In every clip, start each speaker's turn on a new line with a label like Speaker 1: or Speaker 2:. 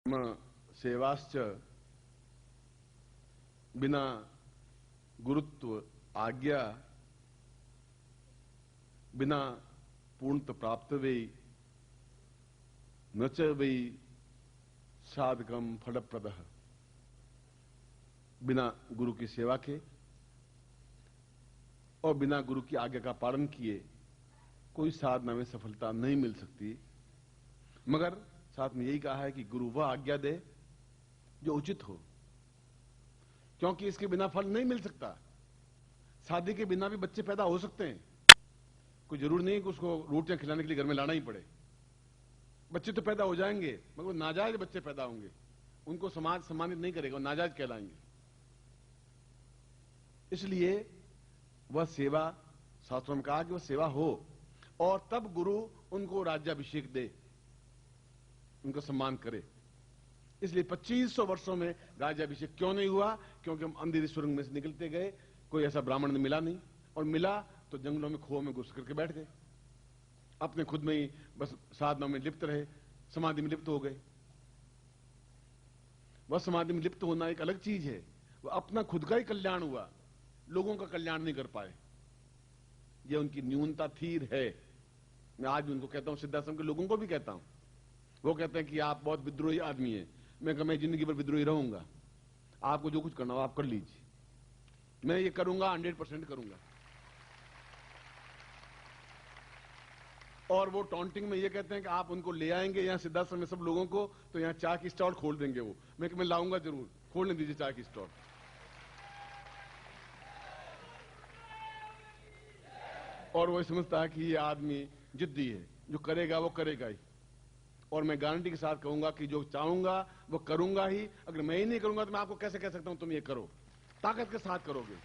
Speaker 1: सेवाश्च बिना गुरुत्व आज्ञा बिना पूर्णत प्राप्त वे न च वै साधकम फलप्रदः। बिना गुरु की सेवा के और बिना गुरु की आज्ञा का पालन किए कोई साधना में सफलता नहीं मिल सकती। मगर साथ में यही कहा है कि गुरु वह आज्ञा दे जो उचित हो, क्योंकि इसके बिना फल नहीं मिल सकता। शादी के बिना भी बच्चे पैदा हो सकते हैं, कोई जरूर नहीं कि उसको रोटियां खिलाने के लिए घर में लाना ही पड़े। बच्चे तो पैदा हो जाएंगे, मगर वो नाजायज बच्चे पैदा होंगे, उनको समाज सम्मानित नहीं करेगा, वो नाजायज कहलाएंगे। इसलिए वह सेवा, शास्त्रों में कहा कि वह सेवा हो और तब गुरु उनको राज्याभिषेक दे, उनका सम्मान करे। इसलिए 2500 वर्षों में राज्याभिषेक क्यों नहीं हुआ? क्योंकि हम अंधेरी सुरंग में से निकलते गए, कोई ऐसा ब्राह्मण मिला नहीं, और मिला तो जंगलों में खोह में घुस करके बैठ गए, अपने खुद में ही बस साधना में लिप्त रहे, समाधि में लिप्त हो गए। वह समाधि में लिप्त होना एक अलग चीज है, वह अपना खुद का ही कल्याण हुआ, लोगों का कल्याण नहीं कर पाए। यह उनकी न्यूनता थीर है। मैं आज भी उनको कहता हूं, सिद्धाश्रम के लोगों को भी कहता हूं। वो कहते हैं कि आप बहुत विद्रोही आदमी हैं। मैं कहा मैं जिंदगी भर विद्रोही रहूंगा, आपको जो कुछ करना हो आप कर लीजिए, मैं ये करूंगा, 100% करूंगा। और वो टॉन्टिंग में ये कहते हैं कि आप उनको ले आएंगे यहां सिद्धाश्रम में सब लोगों को, तो यहां चाय की स्टॉल खोल देंगे वो। मैं लाऊंगा जरूर, खोलने दीजिए चाय की स्टॉल। और वो समझता है कि ये आदमी जिद्दी है, जो करेगा वो करेगा ही। और मैं गारंटी के साथ कहूंगा कि जो चाहूंगा वो करूंगा ही। अगर मैं ही नहीं करूंगा तो मैं आपको कैसे कह सकता हूं तुम ये करो? ताकत के साथ करोगे।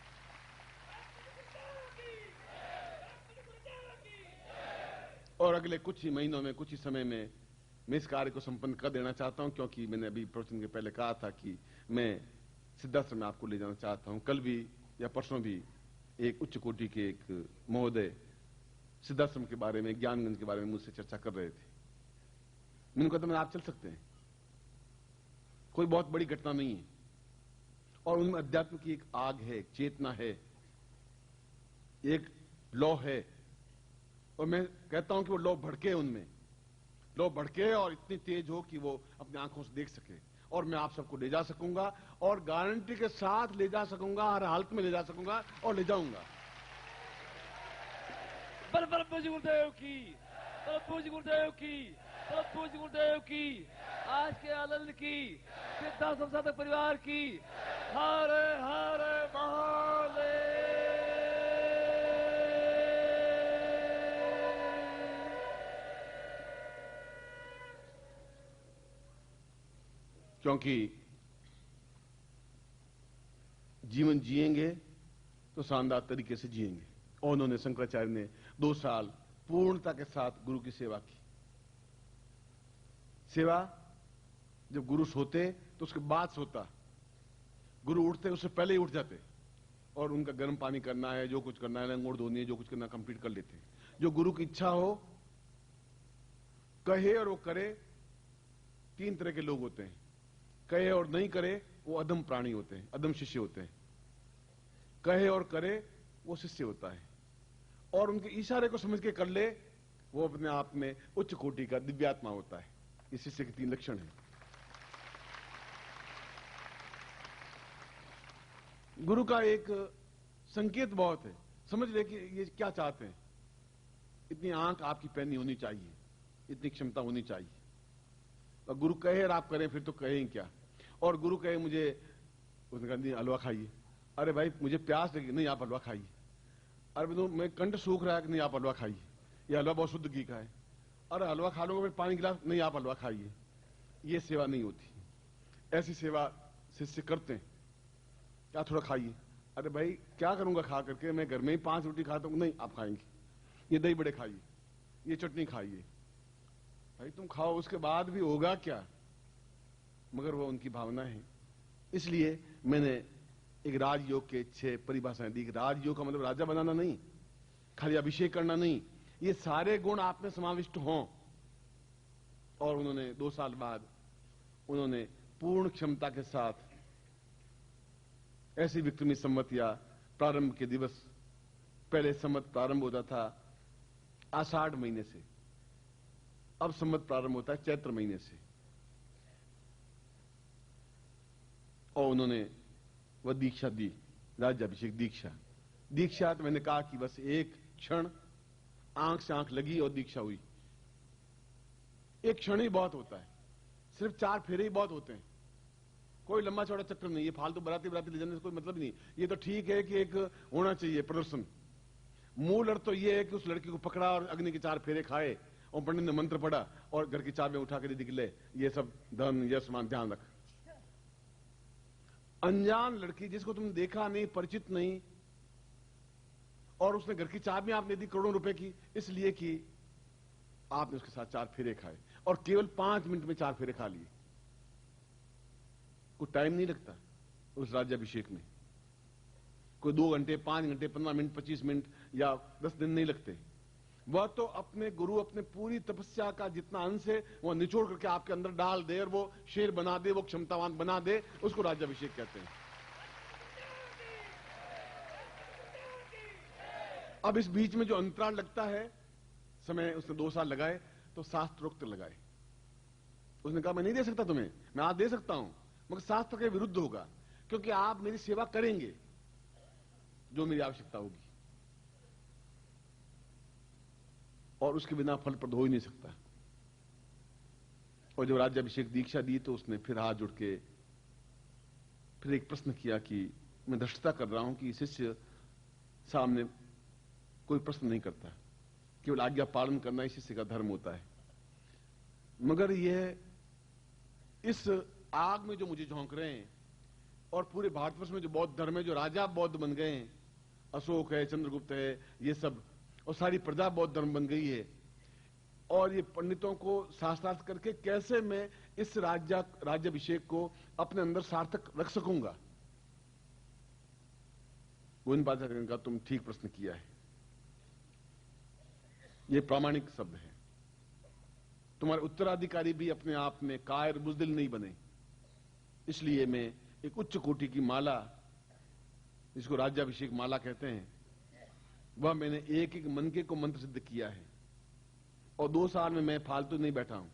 Speaker 1: और अगले कुछ ही महीनों में, कुछ ही समय में मैं इस कार्य को संपन्न कर देना चाहता हूं, क्योंकि मैंने अभी प्रवचन के पहले कहा था कि मैं सिद्धाश्रम में आपको ले जाना चाहता हूं। कल भी या परसों भी एक उच्च कोटि के एक महोदय सिद्धाश्रम के बारे में, ज्ञानगंज के बारे में मुझसे चर्चा कर रहे थे। मैंने कहा था आप चल सकते हैं, कोई बहुत बड़ी घटना नहीं है। और उनमें अध्यात्म की एक आग है, एक चेतना है, एक लौ है। और मैं कहता हूं कि वो लौ भड़के, उनमें लौ भड़के और इतनी तेज हो कि वो अपनी आंखों से देख सके। और मैं आप सबको ले जा सकूंगा, और गारंटी के साथ ले जा सकूंगा, हर हालत में ले जा सकूंगा और ले जाऊंगा।
Speaker 2: पूज्य गुरुदेव की, पूज्य गुरुदेव की, पूज्य गुरुदेव की, आज के आनंद की, सिद्धाश्रम साधक परिवार की। हरे हरे महादेव।
Speaker 1: क्योंकि जीवन जिएंगे तो शानदार तरीके से जिएंगे। और उन्होंने, शंकराचार्य ने 2 साल पूर्णता के साथ गुरु की सेवा की। सेवा जब गुरु सोते तो उसके बाद सोता, गुरु उठते उससे पहले ही उठ जाते, और उनका गर्म पानी करना है, जो कुछ करना है, लंगोट धोनी है, जो कुछ करना कंप्लीट कर लेते। जो गुरु की इच्छा हो, कहे और वो करे। 3 तरह के लोग होते हैं, कहे और नहीं करे वो अधम प्राणी होते हैं, अधम शिष्य होते हैं। कहे और करे वो शिष्य होता है, और उनके इशारे को समझ के कर ले वो अपने आप में उच्च कोटि का दिव्यात्मा होता है। इस शिष्य के 3 लक्षण हैं। गुरु का एक संकेत बहुत है, समझ ले कि ये क्या चाहते हैं। इतनी आंख आपकी पैनी होनी चाहिए, इतनी क्षमता होनी चाहिए। और गुरु कहे और आप करें, फिर तो कहें क्या। और गुरु कहे मुझे, उसने कहा नहीं हलवा खाइए। अरे भाई मुझे प्यास लगी, नहीं आप हलवा खाइए। अरे मैं कंठ सूख रहा है कि नहीं आप हलवा खाइए, ये हलवा बहुत शुद्ध घी का है। अरे हलवा खा लूंगा, फिर पानी गिलास, नहीं आप हलवा खाइए। ये सेवा नहीं होती। ऐसी सेवा शिष्य करते हैं, क्या थोड़ा खाइए। अरे भाई क्या करूंगा खा करके, मैं घर में ही 5 रोटी खाता हूं। नहीं आप खाएंगे, ये दही बड़े खाइए, ये चटनी खाइए। भाई तुम खाओ, उसके बाद भी होगा क्या? मगर वो उनकी भावना है। इसलिए मैंने एक राजयोग के 6 परिभाषाएं दी। राजयोग का मतलब राजा बनाना नहीं, खाली अभिषेक करना नहीं, ये सारे गुण आप में समाविष्ट हों। और उन्होंने 2 साल बाद उन्होंने पूर्ण क्षमता के साथ ऐसी विक्रमी संवत या प्रारंभ के दिवस, पहले संवत प्रारंभ होता था आषाढ़ महीने से, अब संवत प्रारंभ होता है चैत्र महीने से, और उन्होंने वह दीक्षा दी, राज्याभिषेक दीक्षा। दीक्षा तो मैंने कहा कि बस एक क्षण आंख से आंख लगी और दीक्षा हुई। एक क्षण ही बहुत होता है, सिर्फ 4 फेरे ही बहुत होते हैं, कोई लंबा चौड़ा चक्कर नहीं। ये फालतू बराती ले जाने से कोई मतलब नहीं। ये तो ठीक है कि एक होना चाहिए प्रदर्शन। मूल अर्थ तो ये है कि उस लड़की को पकड़ा और अग्नि के 4 फेरे खाए और पंडित ने मंत्र पढ़ा और घर की चाबियां उठा के निकले। ये सब धन यश मान ध्यान रख। अनजान लड़की जिसको तुमने देखा नहीं, परिचित नहीं, और उसने घर की चाबियां आपने दी करोड़ों रुपए की, इसलिए कि आपने उसके साथ 4 फेरे खाए और केवल 5 मिनट में 4 फेरे खा लिए। कोई टाइम नहीं लगता उस राज्याभिषेक में, कोई 2 घंटे 5 घंटे 15 मिनट 25 मिनट या 10 दिन नहीं लगते। वह तो अपने गुरु अपने पूरी तपस्या का जितना अंश है वह निचोड़ करके आपके अंदर डाल दे और वो शेर बना दे, वो क्षमतावान बना दे, उसको राज्याभिषेक कहते हैं। अब इस बीच में जो अंतराल लगता है, समय उसने 2 साल लगाए तो शास्त्रोक्त लगाए। उसने कहा मैं नहीं दे सकता तुम्हें, मैं आज दे सकता हूं मगर शास्त्र के विरुद्ध होगा, क्योंकि आप मेरी सेवा करेंगे जो मेरी आवश्यकता होगी, और उसके बिना फलप्रद हो ही नहीं सकता। और जब राज्याभिषेक दीक्षा दी तो उसने फिर हाथ जुड़ के फिर एक प्रश्न किया कि मैं धृष्टता कर रहा हूं कि शिष्य सामने कोई प्रश्न नहीं करता, केवल आज्ञा पालन करना ही शिष्य का धर्म होता है। मगर यह इस आग में जो मुझे झोंक रहे हैं और पूरे भारतवर्ष में जो बौद्ध धर्म है, जो राजा बौद्ध बन गए हैं, अशोक है, चंद्रगुप्त है, ये सब, और सारी प्रजा बौद्ध धर्म बन गई है, और ये पंडितों को शास्त्रार्थ करके कैसे मैं इस राज्याभिषेक को अपने अंदर सार्थक रख सकूंगा। गोविंद पादाचार्य ने कहा तुम ठीक प्रश्न किया है, ये प्रामाणिक शब्द है। तुम्हारे उत्तराधिकारी भी अपने आप में कायर बुजदिल नहीं बने, इसलिए मैं एक उच्च कोटि की माला, जिसको राज्याभिषेक माला कहते हैं, वह मैंने एक एक मनके को मंत्र सिद्ध किया है। और 2 साल में मैं फालतू नहीं बैठा हूं,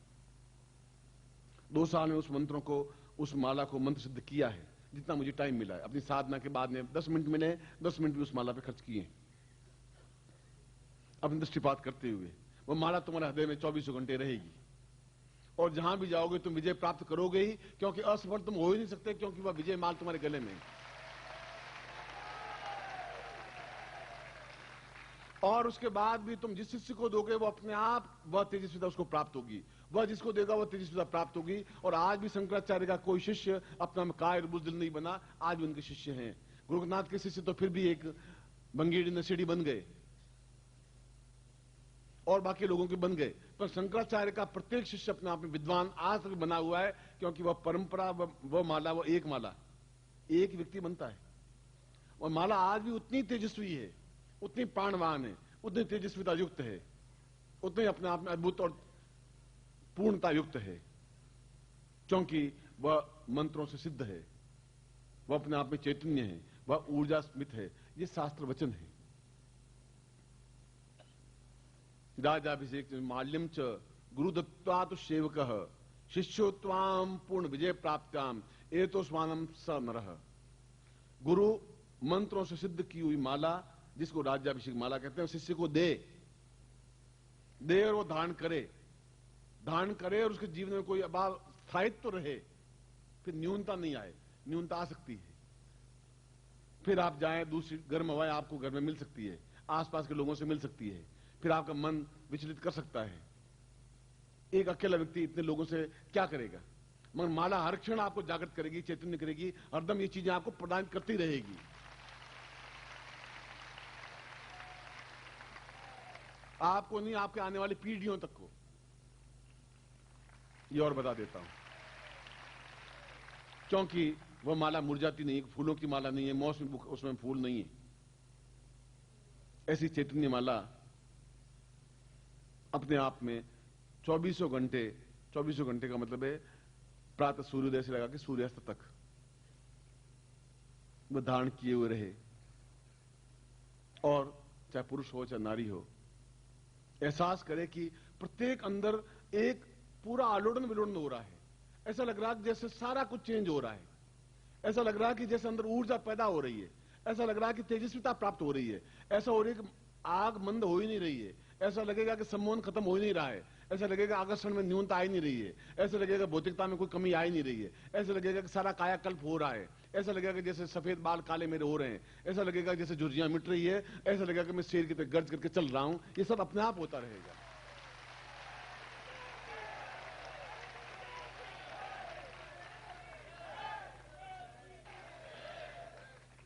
Speaker 1: 2 साल में उस मंत्रों को, उस माला को मंत्र सिद्ध किया है जितना मुझे टाइम मिला है। अपनी साधना के बाद में 10 मिनट मिले, 10 मिनट भी उस माला पे खर्च किए अपनी दृष्टिपात करते हुए। वो माला तुम्हारे हृदय में 24 घंटे रहेगी, और जहां भी जाओगे तुम विजय प्राप्त करोगे ही, क्योंकि असफल तुम हो ही नहीं सकते, क्योंकि वह विजय माल तुम्हारे गले में है। और उसके बाद भी तुम जिस शिष्य को दोगे वो अपने आप वह तेजस्विता उसको प्राप्त होगी, वह जिसको देगा वह तेजस्विता प्राप्त होगी। और आज भी शंकराचार्य का कोई शिष्य अपना कायर बुजदिल नहीं बना, आज भी उनके शिष्य हैं। गुरुनाथ के शिष्य तो फिर भी एक बंगेड़ी नशेड़ी बन गए और बाकी लोगों के बन गए, पर शंकराचार्य का प्रत्येक शिष्य अपने आप में विद्वान आज तक बना हुआ है, क्योंकि वह परंपरा, वह माला, वह एक माला एक व्यक्ति बनता है। और माला आज भी उतनी तेजस्वी है, उतनी प्राणवान है, उतनी तेजस्विता युक्त है, उतनी अपने आप में अद्भुत और पूर्णता युक्त है, क्योंकि वह मंत्रों से सिद्ध है, वह अपने आप में चैतन्य है, वह ऊर्जा स्मित है। ये शास्त्र वचन है। राजाभिषेक माल्यम च गुरुदत्ता तो सेवक शिष्योत्वाम पूर्ण विजय प्राप्त्याम एतोस्मानम स नरः। गुरु मंत्रों से सिद्ध की हुई माला, जिसको राज्याभिषेक माला कहते हैं, शिष्य को दे और वो धारण करे और उसके जीवन में कोई अभाव स्थायित्व रहे, फिर न्यूनता नहीं आए। न्यूनता आ सकती है, फिर आप जाएं, दूसरी गर्म हवाएं आपको घर में मिल सकती है, आसपास के लोगों से मिल सकती है, फिर आपका मन विचलित कर सकता है। एक अकेला व्यक्ति इतने लोगों से क्या करेगा? मगर माला हर क्षण आपको जागृत करेगी, चैतन्य करेगी, हरदम ये चीजें आपको प्रदान करती रहेगी। आपको नहीं, आपके आने वाली पीढ़ियों तक को। ये और बता देता हूं, क्योंकि वह माला मुरझाती नहीं है, फूलों की माला नहीं है, मौसम उसमें फूल नहीं है। ऐसी चैतन्य माला अपने आप में 24 घंटे का मतलब है प्रातः सूर्योदय से लगा के सूर्यास्त तक वह धारण किए हुए रहे, और चाहे पुरुष हो चाहे नारी हो, एहसास करे कि प्रत्येक अंदर एक पूरा आलोड़न विलोड़न हो रहा है। ऐसा लग रहा है जैसे सारा कुछ चेंज हो रहा है। ऐसा लग रहा है कि जैसे अंदर ऊर्जा पैदा हो रही है। ऐसा लग रहा है कि तेजस्विता प्राप्त हो रही है। ऐसा हो रही है कि आग मंद हो ही नहीं रही है। ऐसा लगेगा कि सम्मोहन खत्म हो ही नहीं रहा है। ऐसा लगेगा आकर्षण में न्यूनता आ ही नहीं रही है। ऐसा लगेगा भौतिकता में कोई कमी आ ही नहीं रही है। ऐसा लगेगा कि सारा कायाकल्प हो रहा है। ऐसा लगेगा कि जैसे सफेद बाल काले मेरे हो रहे हैं। ऐसा लगेगा जैसे झुर्रियां मिट रही है। ऐसा लगेगा कि मैं शेर की तरह गर्ज करके चल रहा हूं। ये सब अपने आप होता रहेगा।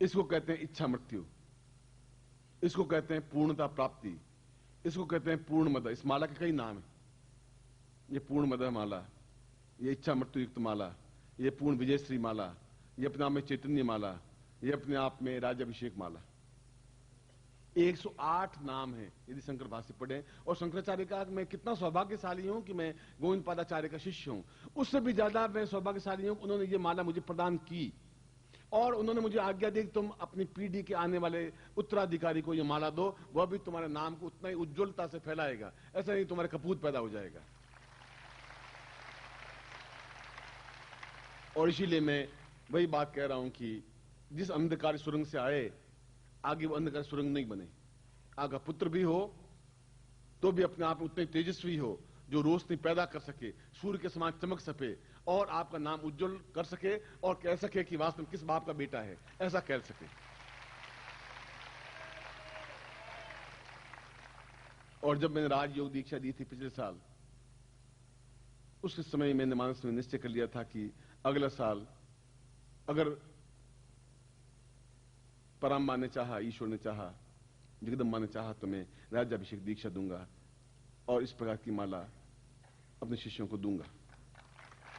Speaker 1: इसको कहते हैं इच्छा मृत्यु, इसको कहते हैं पूर्णता प्राप्ति, इसको कहते हैं पूर्ण मद। इस माला के कई नाम हैं। ये पूर्ण मद माला, ये इच्छा मृत्यु युक्त माला, ये पूर्ण विजयश्री माला, ये अपने आप में चैतन्य माला, ये अपने आप में राज्याभिषेक माला। 108 नाम है यदि शंकर भाष्य पढ़े। और शंकराचार्य का मैं कितना सौभाग्यशाली हूं कि मैं गोविंद पादाचार्य का शिष्य हूं। उससे भी ज्यादा मैं सौभाग्यशाली हूं, उन्होंने ये माला मुझे प्रदान की और उन्होंने मुझे आज्ञा दी कि तुम अपनी पीढ़ी के आने वाले उत्तराधिकारी को ये माला दो, वह भी तुम्हारे नाम को उतना ही उज्ज्वलता से फैलाएगा। ऐसा नहीं तुम्हारे कपूत पैदा हो जाएगा। और इसीलिए मैं वही बात कह रहा हूं कि जिस अंधकार सुरंग से आए, आगे वो अंधकार सुरंग नहीं बने। आगे पुत्र भी हो तो भी अपने आप में उतने तेजस्वी हो जो रोशनी पैदा कर सके, सूर्य के समान चमक सके और आपका नाम उज्जवल कर सके और कह सके कि वास्तव में किस बाप का बेटा है, ऐसा कह सके। और जब मैंने राजयोग दीक्षा दी थी पिछले साल, उस समय मैंने मानस में निश्चय कर लिया था कि अगला साल अगर परमात्मा ने चाहा, ईश्वर ने चाहा, जगदम्बा ने चाहा तो मैं राज्याभिषेक दीक्षा दूंगा और इस प्रकार की माला अपने शिष्यों को दूंगा।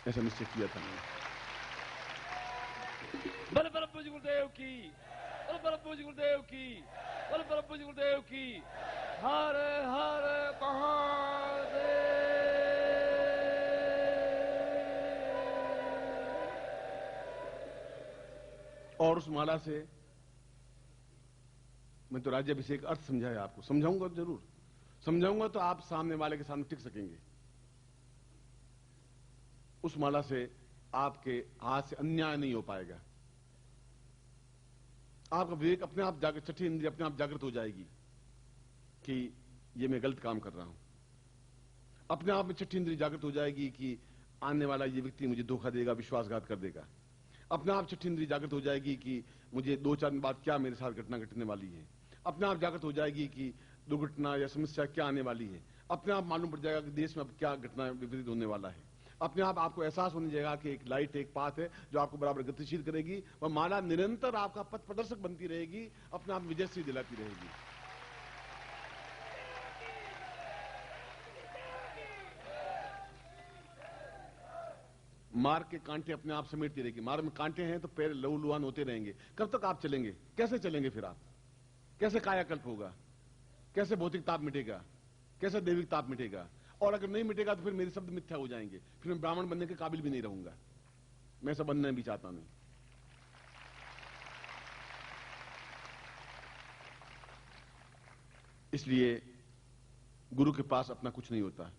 Speaker 1: ऐसा निश्चय किया था मैंने।
Speaker 2: बल परम पूज्य गुरुदेव की, बल परम पूज्य गुरुदेव की, बल परम पूज्य गुरुदेव की। हर हर महादेव।
Speaker 1: और उस माला से मैं तो राज्याभिषेक अर्थ समझाया आपको, समझाऊंगा जरूर, समझाऊंगा तो आप सामने वाले के सामने टिक सकेंगे। उस माला से आपके हाथ से अन्याय नहीं हो पाएगा। आपका विवेक अपने आप जाकर, छठी इंद्रिय अपने आप जागृत हो जाएगी कि ये मैं गलत काम कर रहा हूं। अपने आप में छठी इंद्रिय जागृत हो जाएगी कि आने वाला ये व्यक्ति मुझे धोखा देगा, विश्वासघात कर देगा। अपने आप छठी इंद्रिय जागृत हो जाएगी कि मुझे 2-4 दिन बाद क्या मेरे साथ घटना घटने वाली है। अपने आप जागृत हो जाएगी कि दुर्घटना या समस्या क्या आने वाली है। अपने आप मालूम पड़ जाएगा कि देश में अब क्या घटना विपरीत होने वाला है। अपने आप आपको एहसास होने जाएगा कि एक लाइट, एक पाथ है जो आपको बराबर गतिशील करेगी। वह माला निरंतर आपका पथ प्रदर्शक बनती रहेगी, अपने आप विजयश्री दिलाती रहेगी। मार्ग के कांटे अपने आप समेटती रहेगी। मार्ग में कांटे हैं तो पैर लहूलुहान होते रहेंगे। कब तक आप चलेंगे? कैसे चलेंगे? फिर आप कैसे कायाकल्प होगा? कैसे भौतिक ताप मिटेगा? कैसे दैविक ताप मिटेगा? और अगर नहीं मिटेगा तो फिर मेरे शब्द मिथ्या हो जाएंगे। फिर मैं ब्राह्मण बनने के काबिल भी नहीं रहूंगा। मैं ऐसा बनना भी चाहता नहीं। इसलिए गुरु के पास अपना कुछ नहीं होता,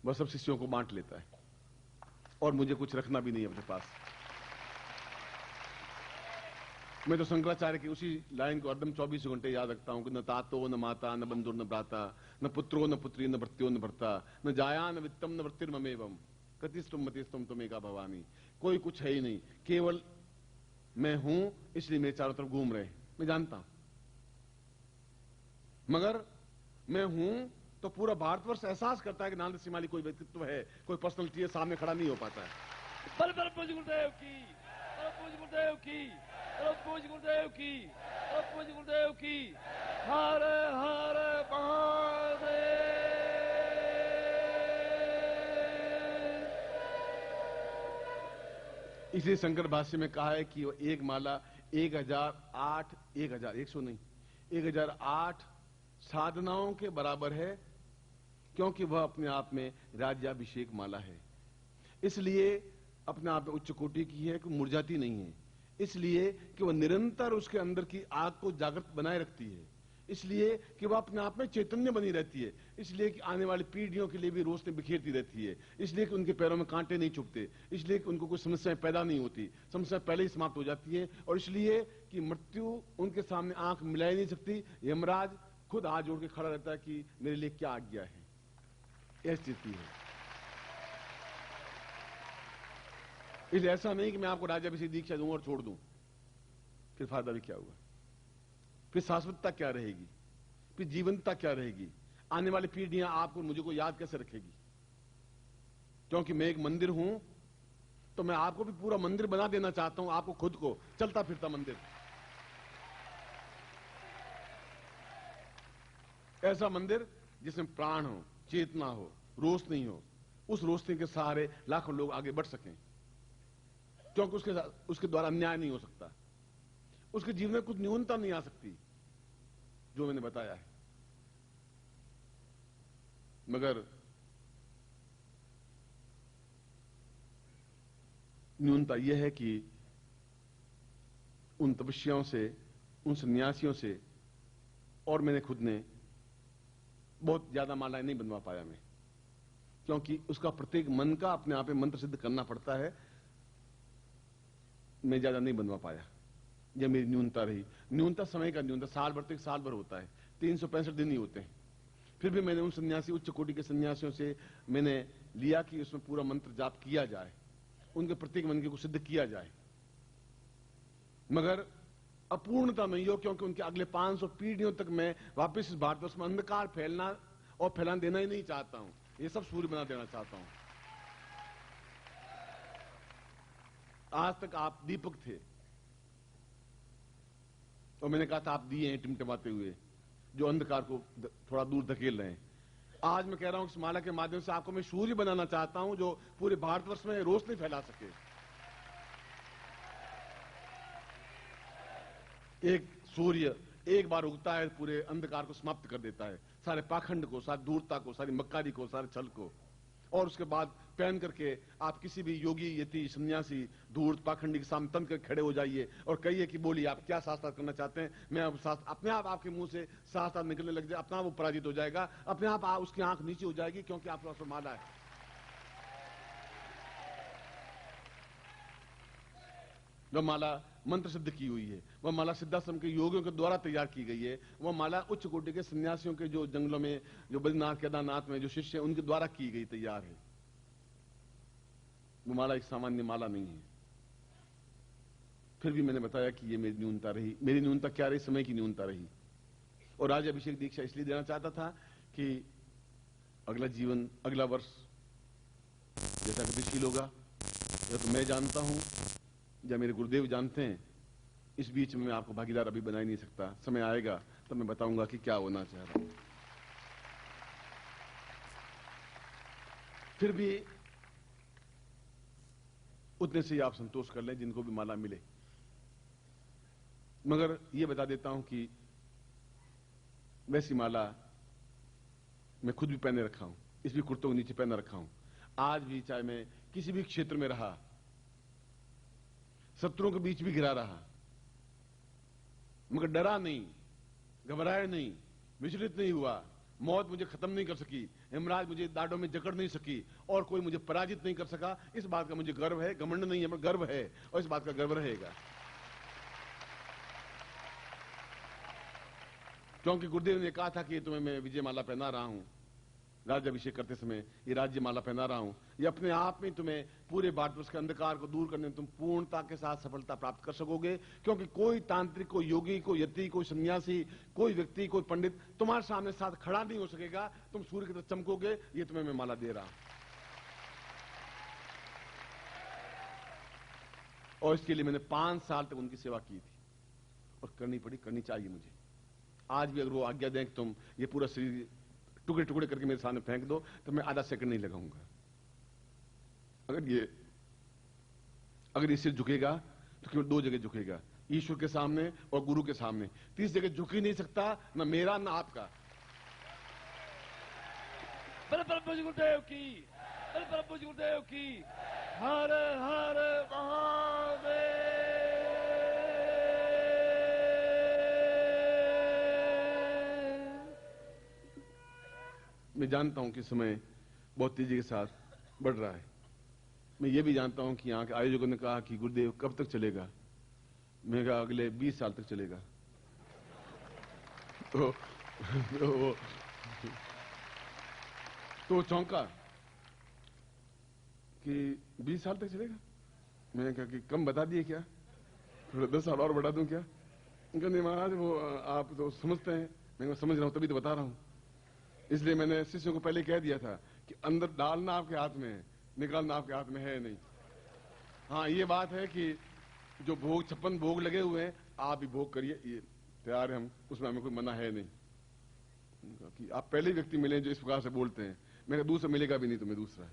Speaker 1: वह सब शिष्यों को बांट लेता है और मुझे कुछ रखना भी नहीं अपने पास। मैं तो शंकराचार्य की उसी लाइन को हरदम 24 घंटे याद रखता हूं कि न तातो न माता न बंधुर न भ्राता न पुत्रो न पुत्री न भृत्यो न भर्ता न जाया न वित्तम न वृत्तिर्ममेवम कतिस्तुम मतिस्तुम तुमेका भवानी। कोई कुछ है ही नहीं, केवल मैं हूं, इसलिए मेरे चारों तरफ घूम रहे। मैं जानता हूं, मगर मैं हूं तो पूरा भारतवर्ष एहसास करता है कि नानद सिमाली कोई व्यक्तित्व है, कोई पर्सनलिटी है, सामने खड़ा नहीं हो पाता है।
Speaker 2: बल परम पूज्य गुरुदेव की, परम पूज्य गुरुदेव की, परम पूज्य गुरुदेव की, परम पूज्य गुरुदेव की। हर हर महादेव।
Speaker 1: इसलिए शंकर भाष्य में कहा है कि वो एक माला 1008, 100 नहीं, 1008 साधनाओं के बराबर है, क्योंकि वह अपने आप में राज्याभिषेक माला है। इसलिए अपने आप में उच्च कोटि की है कि मुरझाती नहीं है, इसलिए कि वह निरंतर उसके अंदर की आग को जागृत बनाए रखती है, इसलिए कि वह अपने आप में चैतन्य बनी रहती है, इसलिए कि आने वाली पीढ़ियों के लिए भी रोशनी बिखेरती रहती है, इसलिए कि उनके पैरों में कांटे नहीं चुभते, इसलिए कि उनको कोई समस्याएं पैदा नहीं होती, समस्या पहले ही समाप्त हो जाती है, और इसलिए कि मृत्यु उनके सामने आंख मिला ही नहीं सकती। यमराज खुद हाथ जोड़ के खड़ा रहता है कि मेरे लिए क्या आज्ञा है। ऐसी स्थिति है। इसलिए ऐसा नहीं कि मैं आपको राज्याभिषेक दीक्षा दूं और छोड़ दूं, फिर फायदा भी क्या हुआ, फिर शाश्वतता क्या रहेगी, फिर जीवंतता क्या रहेगी, आने वाली पीढ़ियां आपको मुझे को याद कैसे रखेगी। क्योंकि मैं एक मंदिर हूं, तो मैं आपको भी पूरा मंदिर बना देना चाहता हूं, आपको खुद को चलता फिरता मंदिर, ऐसा मंदिर जिसमें प्राण हो, चेतना हो, रोशनी हो, उस रोशनी के सहारे लाखों लोग आगे बढ़ सकें, क्योंकि उसके द्वारा अन्याय नहीं हो सकता, उसके जीवन में कुछ न्यूनता नहीं आ सकती, जो मैंने बताया है। मगर न्यूनता यह है कि उन तपस्याओं से, उन सन्यासियों से, और मैंने खुद ने बहुत ज्यादा मालाएं नहीं बनवा पाया मैं, क्योंकि उसका प्रत्येक मन का अपने आप में मंत्र सिद्ध करना पड़ता है, मैं ज्यादा नहीं बनवा पाया। यह मेरी न्यूनता रही। न्यूनता समय का न्यूनता, साल भर तक साल भर होता है, 365 दिन ही होते हैं। फिर भी मैंने उन सन्यासी, उच्च कोटि के सन्यासियों से मैंने लिया कि उसमें पूरा मंत्र जाप किया जाए, उनके प्रत्येक मन के को सिद्ध किया जाए, मगर अपूर्णता नहीं हो, क्योंकि उनके अगले 500 पीढ़ियों तक मैं वापस इस भारतवर्ष में अंधकार फैलना और फैलाने देना ही नहीं चाहता हूं। ये सब सूर्य बना देना चाहता हूं। आज तक आप दीपक थे, और मैंने कहा था आप दिए हैं टिमटिमाते हुए, जो अंधकार को थोड़ा दूर धकेल रहे हैं। आज मैं कह रहा हूं कि इस माला के माध्यम से आपको मैं सूर्य बनाना चाहता हूं, जो पूरे भारतवर्ष में रोशनी फैला सके। एक सूर्य एक बार उगता है, पूरे अंधकार को समाप्त कर देता है, सारे पाखंड को, सारी धूर्तता को, सारी मक्कारी को, सारे छल को, और उसके बाद पहन करके आप किसी भी योगी, यति, सन्यासी, धूर्त, पाखंडी के सामने तन कर खड़े हो जाइए और कहिए कि बोलिए आप क्या शास्त्र करना चाहते हैं। मैं अब अपने आप आपके मुंह से शास्त्र निकलने लग जाए, अपना वो पराजित हो जाएगा, अपने आप उसकी आंख नीचे हो जाएगी, क्योंकि आपके पास माला है। वह माला मंत्र सिद्ध की हुई है, वह माला सिद्धाश्रम के योगियों के द्वारा तैयार की गई है, वह माला उच्च कोटि के सन्यासियों के जो जंगलों में, जो बद्रीनाथ केदारनाथ में जो शिष्य हैं उनके द्वारा की गई तैयार है। वो माला एक सामान्य माला नहीं है। फिर भी मैंने बताया कि ये मेरी न्यूनता रही। मेरी न्यूनता क्या रही? समय की न्यूनता रही। और राज्याभिषेक दीक्षा इसलिए देना चाहता था कि अगला जीवन, अगला वर्ष जैसा गतिशील होगा, या तो मैं जानता हूं या मेरे गुरुदेव जानते हैं, इस बीच में मैं आपको भागीदार अभी बना ही नहीं सकता। समय आएगा तब मैं बताऊंगा कि क्या होना चाह रहा हूं। फिर भी उतने से ही आप संतोष कर लें जिनको भी माला मिले। मगर यह बता देता हूं कि वैसी माला मैं खुद भी पहने रखा हूं, इस भी कुर्तों के नीचे पहने रखा हूं। आज भी चाहे मैं किसी भी क्षेत्र में रहा, शत्रुओं के बीच भी घिरा रहा, मगर डरा नहीं, घबराया नहीं, विचलित नहीं हुआ, मौत मुझे खत्म नहीं कर सकी, यमराज मुझे दाढ़ों में जकड़ नहीं सकी, और कोई मुझे पराजित नहीं कर सका। इस बात का मुझे गर्व है, घमंड नहीं है, मगर गर्व है, और इस बात का गर्व रहेगा। क्योंकि गुरुदेव ने कहा था कि तुम्हें मैं विजय माला पहना रहा हूं, राज्याभिषेक करते समय ये राज्य माला पहना रहा हूं, ये अपने आप में तुम्हें पूरे भारतवर्ष के अंधकार को दूर करने में तुम पूर्णता के साथ सफलता प्राप्त कर सकोगे। क्योंकि कोई तांत्रिक, कोई योगी, कोई यति, कोई सन्यासी, कोई व्यक्ति, कोई पंडित तुम्हारे सामने साथ खड़ा नहीं हो सकेगा। तुम सूर्य की तरह चमकोगे। ये तुम्हें मैं माला दे रहा हूं, और इसके लिए मैंने 5 साल तक उनकी सेवा की थी, और करनी पड़ी, करनी चाहिए मुझे। आज भी अगर वो आज्ञा दें कि तुम ये पूरा शरीर टुकड़े टुकड़े करके मेरे सामने फेंक दो, तो मैं आधा सेकंड नहीं लगाऊंगा। अगर ये सिर झुकेगा तो केवल 2 जगह झुकेगा, ईश्वर के सामने और गुरु के सामने। 30 जगह झुक ही नहीं सकता, ना मेरा ना आपका।
Speaker 2: बल गुरुदेव की, बल गुरुदेव की। हर हर महादेव।
Speaker 1: मैं जानता हूं कि समय बहुत तेजी के साथ बढ़ रहा है। मैं ये भी जानता हूं कि यहाँ के आयोजकों ने कहा कि गुरुदेव कब तक चलेगा। मैं कहा अगले 20 साल तक चलेगा। तो चौंका कि 20 साल तक चलेगा। मैंने कहा कि कम बता दिए क्या, थोड़ा 10 साल और बढ़ा दूं क्या। उनका नहीं महाराज, वो आप तो समझते हैं। मैं समझ रहा हूं, तभी तो बता रहा हूं। इसलिए मैंने शिष्यों को पहले कह दिया था कि अंदर डालना आपके हाथ में है, निकालना आपके हाथ में है नहीं। हाँ, ये बात है कि जो भोग 56 भोग लगे हुए हैं, आप भी भोग करिए, ये तैयार है हम, उसमें हमें कोई मना है नहीं। कि आप पहले व्यक्ति मिले जो इस प्रकार से बोलते हैं। मेरा दूसरा मिलेगा भी नहीं तुम्हें दूसरा,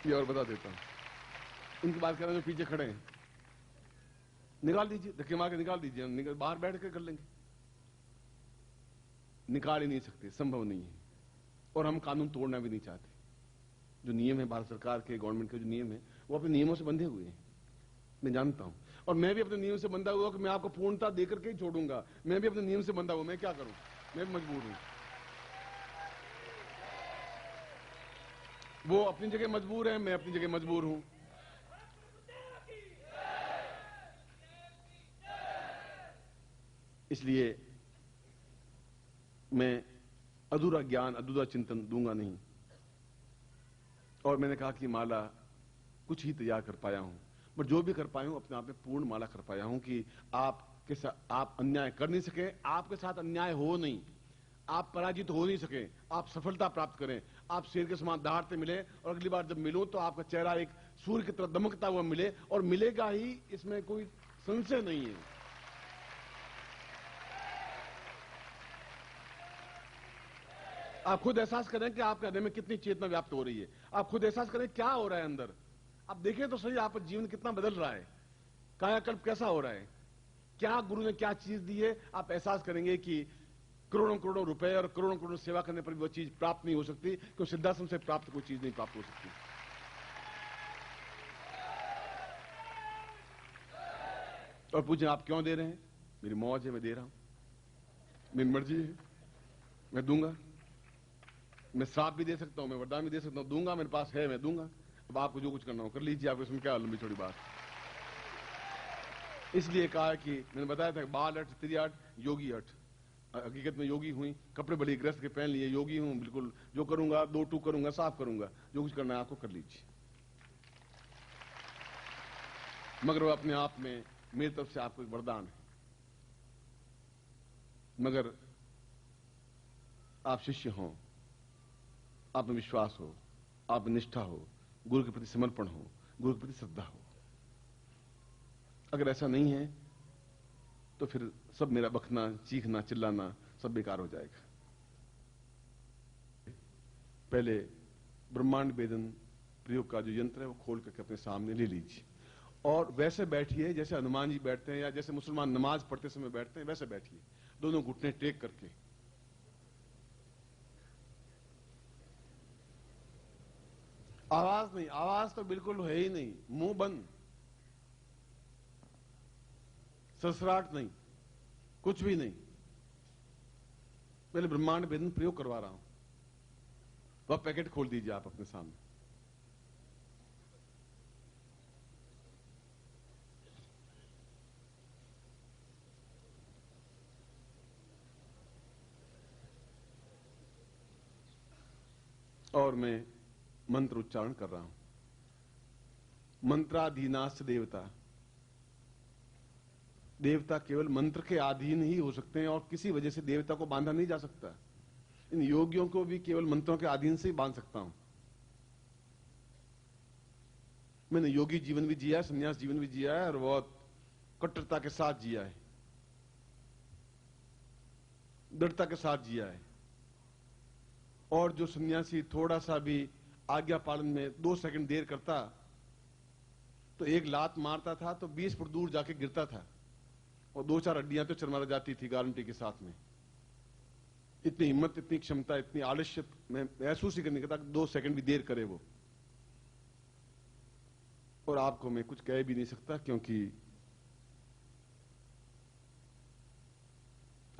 Speaker 1: ये और बता देता हूं। उनकी बात कर रहे हैं जो पीछे खड़े हैं, निकाल दीजिए, धक्के मार के निकाल दीजिए, बाहर बैठ के कर लेंगे। निकाल ही नहीं सकते, संभव नहीं है। और हम कानून तोड़ना भी नहीं चाहते। जो नियम है भारत सरकार के, गवर्नमेंट के जो नियम है, वो अपने नियमों से बंधे हुए हैं, मैं जानता हूं। और मैं भी अपने नियम से बंधा हुआ कि मैं आपको पूर्णता देकर के ही छोड़ूंगा। मैं भी अपने नियम से बंधा हुआ, मैं क्या करूं, मैं भी मजबूर हूं। वो अपनी जगह मजबूर है, मैं अपनी जगह मजबूर हूं। इसलिए मैं अधूरा ज्ञान, अधूरा चिंतन दूंगा नहीं। और मैंने कहा कि माला कुछ ही तैयार कर पाया हूं, पर जो भी कर पाया हूं अपने आप में पूर्ण माला कर पाया हूं कि आपके साथ आप अन्याय कर नहीं सके, आपके साथ अन्याय हो नहीं, आप पराजित हो नहीं सके, आप सफलता प्राप्त करें, आप शेर के समान दहाड़ते मिले। और अगली बार जब मिलूं तो आपका चेहरा एक सूर्य की तरह दमकता हुआ मिले, और मिलेगा ही, इसमें कोई संशय नहीं है। आप खुद एहसास करें कि आपके हृदय में कितनी चेतना व्याप्त हो रही है। आप खुद एहसास करें क्या हो रहा है अंदर। आप देखें तो सही, आपका जीवन कितना बदल रहा है, कायाकल्प कैसा हो रहा है, क्या गुरु ने क्या चीज दी है। आप एहसास करेंगे कि करोड़ों करोड़ों रुपए और करोड़ों करोड़ों सेवा करने पर भी वो चीज प्राप्त नहीं हो सकती, क्योंकि सिद्धाश्रम से प्राप्त कोई चीज नहीं प्राप्त हो सकती। और पूछे आप क्यों दे रहे हैं। मेरी मौज है, मैं दे रहा हूं, मेरी मर्जी है, मैं दूंगा। मैं श्राप भी दे सकता हूं, मैं वरदान भी दे सकता हूं, दूंगा, मेरे पास है, मैं दूंगा। अब आपको जो कुछ करना हो कर लीजिए, आप इसमें क्या लंबी छोड़ी बात। इसलिए कहा कि मैंने बताया था बाल हट, त्रियाट, योगी हट। हकीकत में योगी हुई, कपड़े बड़े ग्रस्त के पहन लिए, योगी हूं बिल्कुल। जो करूंगा 2 टू करूंगा, साफ करूंगा, जो कुछ करना है आपको कर लीजिए। मगर वो अपने आप में मेरी तरफ से आपको एक वरदान है। मगर आप शिष्य हों, आप में विश्वास हो, आप में निष्ठा हो, गुरु के प्रति समर्पण हो, गुरु के प्रति श्रद्धा हो। अगर ऐसा नहीं है तो फिर सब मेरा बकना, चीखना, चिल्लाना सब बेकार हो जाएगा। पहले ब्रह्मांड वेदन प्रयोग का जो यंत्र है वो खोल करके अपने सामने ले लीजिए, और वैसे बैठिए जैसे हनुमान जी बैठते हैं, या जैसे मुसलमान नमाज पढ़ते समय बैठते हैं, वैसे बैठिए, दोनों घुटने टेक करके। आवाज नहीं, आवाज तो बिल्कुल है ही नहीं, मुंह बंद, ससराहट नहीं, कुछ भी नहीं। पहले ब्रह्मांड वेदन प्रयोग करवा रहा हूं, वह पैकेट खोल दीजिए आप अपने सामने। और मैं मंत्र उच्चारण कर रहा हूं। मंत्राधीनास्य देवता। देवता केवल मंत्र के अधीन ही हो सकते हैं, और किसी वजह से देवता को बांधा नहीं जा सकता। इन योगियों को भी केवल मंत्रों के अधीन से ही बांध सकता हूं। मैंने योगी जीवन भी जिया है, संन्यास जीवन भी जिया है, और बहुत कट्टरता के साथ जिया है, दृढ़ता के साथ जिया है। और जो सन्यासी थोड़ा सा भी आज्ञा पालन में 2 सेकंड देर करता तो एक लात मारता था तो 20 फुट दूर जाके गिरता था, और 2-4 हड्डियां तो चरमरा जाती थी गारंटी के साथ में। इतनी हिम्मत, इतनी क्षमता, इतनी आलस्य में महसूस ही करने का था 2 सेकंड भी देर करे वो। और आपको मैं कुछ कह भी नहीं सकता, क्योंकि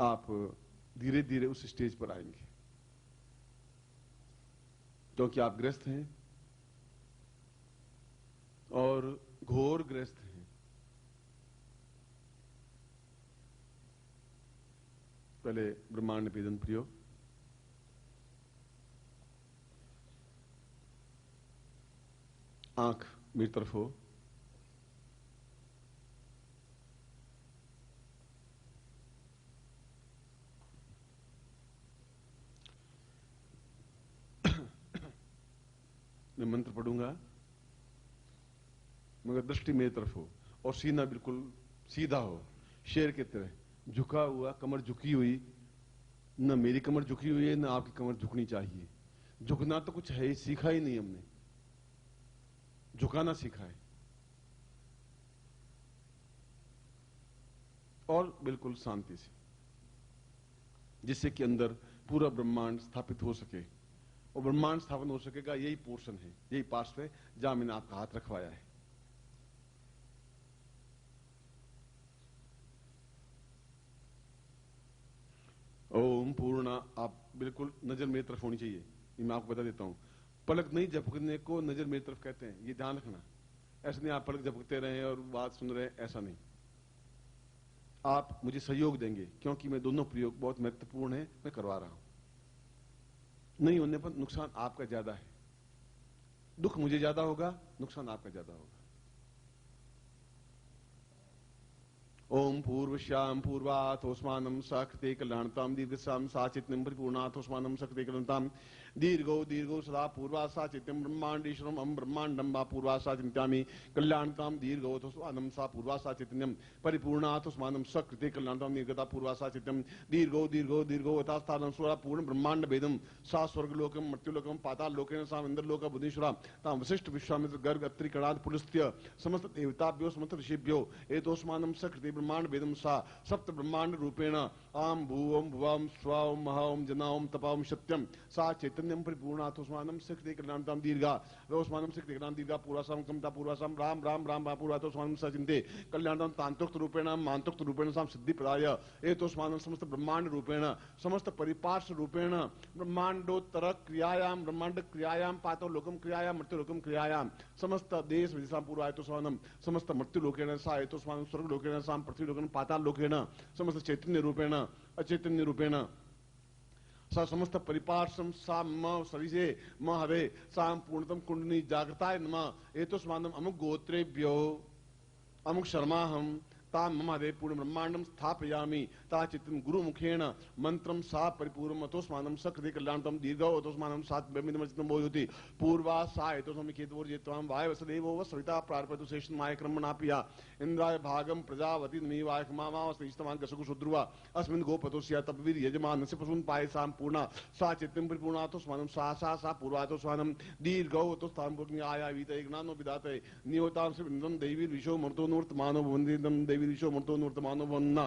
Speaker 1: आप धीरे धीरे उस स्टेज पर आएंगे, क्योंकि आप ग्रस्त हैं और घोर ग्रस्त हैं। पहले ब्रह्मांड भेदन प्रियो, आंख मेरी तरफ हो। मैं मंत्र पढ़ूंगा, मगर दृष्टि मेरी तरफ हो और सीना बिल्कुल सीधा हो, शेर की तरह झुका हुआ, कमर झुकी हुई। न मेरी कमर झुकी हुई है, न आपकी कमर झुकनी चाहिए। झुकना तो कुछ है ही, सीखा ही नहीं हमने, झुकाना सीखा है। और बिल्कुल शांति से, जिससे कि अंदर पूरा ब्रह्मांड स्थापित हो सके। और ब्रह्मांड स्थापन हो सकेगा, यही पोर्शन है, यही पार्श्व है जहां मैंने आपका हाथ रखवाया है। ओम पूर्ण। आप बिल्कुल नजर मेरी तरफ होनी चाहिए, ये मैं आपको बता देता हूं। पलक नहीं झपकने को नजर मेरी तरफ कहते हैं, ये ध्यान रखना। ऐसा नहीं आप पलक झपकते रहे और बात सुन रहे हैं, ऐसा नहीं। आप मुझे सहयोग देंगे, क्योंकि मैं दोनों प्रयोग बहुत महत्वपूर्ण है, मैं करवा रहा हूं। नहीं होने पर नुकसान आपका ज्यादा है। दुख मुझे ज्यादा होगा, नुकसान आपका ज्यादा होगा। ओम पूर्वश्याम पूर्वाथ ओस्मानम सकृते कल्याणताम दीर्घश्याम साचित्यम परिपूर्णाथ ओस्मानम सकृते कल्याणताम दीर्घो दीर्घो सदा पूर्वा साचित्यम ब्रह्मांडेश्वरम अम ब्रह्मांडम वा पूर्वा साचित्यामि कल्याणताम दीर्घो ओस्मानम सा पूर्वा साचित्यम परिपूर्णाथ ओस्मानम सकृते कल्याणताम दीर्घता पूर्वा साचित्यम दीर्घो दीर्घो दीर्घो यथास्थानं सुरा पूर्ण ब्रह्मांड भेदम सा स्वर्गलोकम मृत्युलोकम पाताल लोकेन सा इंद्रलोक बुद्धीश्वरा ताम वशिष्ठ विश्वामित्र गर्ग अत्रि कणाद पुलस्त्य समस्त देवताभ्यो समस्त ऋषिभ्यो एतोस्मानम सकृते ब्रह्मांड भेदम सा सप्त ब्रह्मांड रूपेण आम भूवम भुवम स्वाम महाओम जनाओम तपाम सत्यम सा चैतन्यम परिपूर्णाथोस्मानम सकृते कल्याणताम दीर्घा ओस्मानम सकृते कल्याण दीर्घा पूर्वासाम कमता पूर्वासाम राम राम राम पूर्वाथोस्मानम सचिंते कल्याणताम तांत्रोक्त रूपेण मांत्रोक्त रूपेण साम सिद्धि प्रदाय एतोस्मानम समस्त ब्रह्मांड रूपेण समस्त परिपार्श्व रूपेण ब्रह्मांडोत्तर क्रियायाम ब्रह्मांड क्रियायाम पातो लोकम क्रियायाम मृत्यु लोकम क्रियायाम समस्त देश विदिशा पूर्वायतोस्मानम समस्त मृत्यु लोकेन सा एतोस्मानम स्वर्ग लोकेन साम पृथ्वी लोकेन पाताल लोकेन समस्त चैतन्य रूपेण अचैतन्य रूपेण सा समस्त परिपार्श्वम सा म सविजे म हरे साम पूर्णतम कुंडनी जागृताय नमः एतोस्मानम अमुक गोत्रेभ्यो अमुक शर्माहम ताम मम हरे पूर्ण ब्रह्मांडम स्थापयामि ता चित्तम गुरु मुखेन मंत्रम सा परिपूर्णम अतोस्मानम सकृते कल्याणतम दीर्घो अतोस्मानम सात ब्रह्मिदमचित्तम बोधति पूर्वा सा एतोस्मि केतवोर्जेत्वाम वाय वसदेवो वसविता प्रार्पयतु शेषन माय क्रमणापिया इंद्राय भागम प्रजावती नमी वायकमामा वसनिष्ठमान गसकु सुद्रुवा अस्मिन् गोपतोस्या तपवीर यजमानस्य पशून् पायसाम पूर्णा सा चित्तम परिपूर्णा अतोस्मानम सा पूर्वा अतोस्मानम दीर्घो अतोस्ताम पुण्याय वीतये ज्ञानो विदाते नियोतां से विन्दं दैवी विशो मर्तो नूर्तमानो वन्दितं दैवी विशो मर्तो नूर्तमानो वन्ना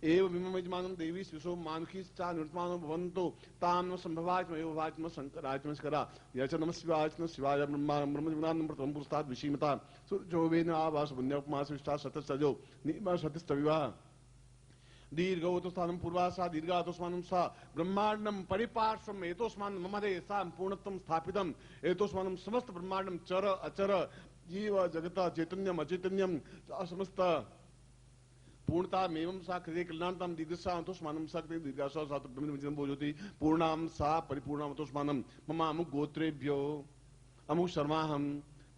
Speaker 1: एव विममजमानं देवी विशो मानुखी चा नूर्तमानो भवन्तो ताम संभवाच मयो वाच म शंकराच नमस्करा यच नमस्वाच न शिवाय ब्रह्मा ब्रह्मज्ञानं प्रथम पुरस्तात् विशीमता सुजोवेन आवास पुण्यकुमार विष्टा सतसजो निमा सतिस्तविवाह दीर्घोतोस्मानं पूर्वासा दीर्घातोस्मानं सा ब्रह्मांडम परिपार्श्वम एतोस्मानं ममरे सा पूर्णत्वं स्थापितम एतोस्मानं समस्त ब्रह्मांडम चर अचर जीव जगत चैतन्यम अचैतन्यम समस्त पूर्णता मेवं सा कृते कल्याणताम दीर्घसा अतोस्मानं सा कृते दीर्घसा सा ब्रह्मविद्यं बोधति पूर्णाम सा परिपूर्णाम अतोस्मानं मम अमुक गोत्रेभ्यो अमुक शर्माहम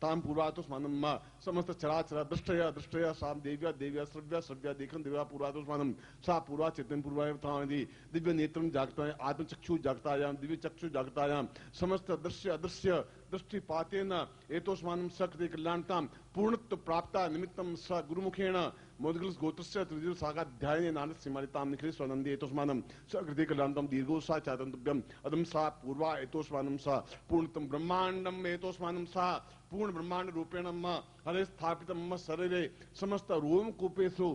Speaker 1: ताम पूर्वातोस्मानं मा समस्त चराचर दृष्टया दृष्टया साम देव्या देव्या श्रव्या श्रव्या देखन देव्या पूर्वातोस्मानं सा पूर्वा चैतन्य पूर्वायतामदि दिव्य नेत्रं जागताय आत्मचक्षु जागतायां दिव्य चक्षु जागतायां समस्त दृश्य अदृश्य दृष्टिपातेन एतोस्मानं सकृते कल्याणतां पूर्णत्व प्राप्ता निमित्तं स गुरुमुखेन मोदगल गोत्रस्य त्रिदिव सागाध्यायने नानस्य मानितां निखिल स्वनंदे एतोस्मानं सकृते कल्याणतां दीर्घो सा चातंतव्यम अदम सा पूर्वा एतोस्मानं सा पूर्णतम ब्रह्मांडम एतोस्मानं सा पूर्ण ब्रह्मांड रूपेण म हरे स्थापितम म शरीरे समस्त रोम कूपेषु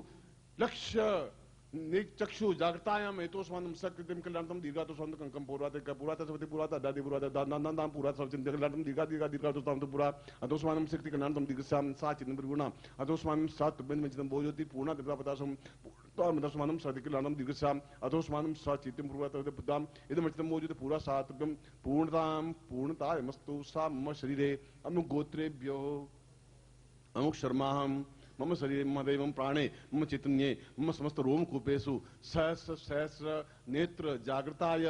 Speaker 1: लक्ष्य चक्षु जागृतायाम एतोस्मानं सकृतिम कल्याणतम दीर्घातोस्मानं कंकम पूर्वाते पूराता दादि पूराता दानानाम पूरा सर्वचिंत कल्याणतम दीर्घातोस्मानं तो पूरा अतोस्मानं शक्ति कल्याणतम दीर्घस्याम सा चिन्ह परिगुणा अतोस्मानं सात बिंदुचितं भोजोति पूर्णा देवता पदासम तोस्मानं सति कल्याणतम दीर्घस्याम अतोस्मानं सा चित्तं पूर्वाते बुद्धाम इदमचितं भोजोति पूरा सातव्यम पूर्णतायमस्तु सा मम शरीरे अनुगोत्रेभ्यो अमुक शर्माहम मम शरीर मम देवम प्राणे मम चैतन्ये मम समस्त रोम कूपेशु सहस्र सहस्र नेत्र जागृताय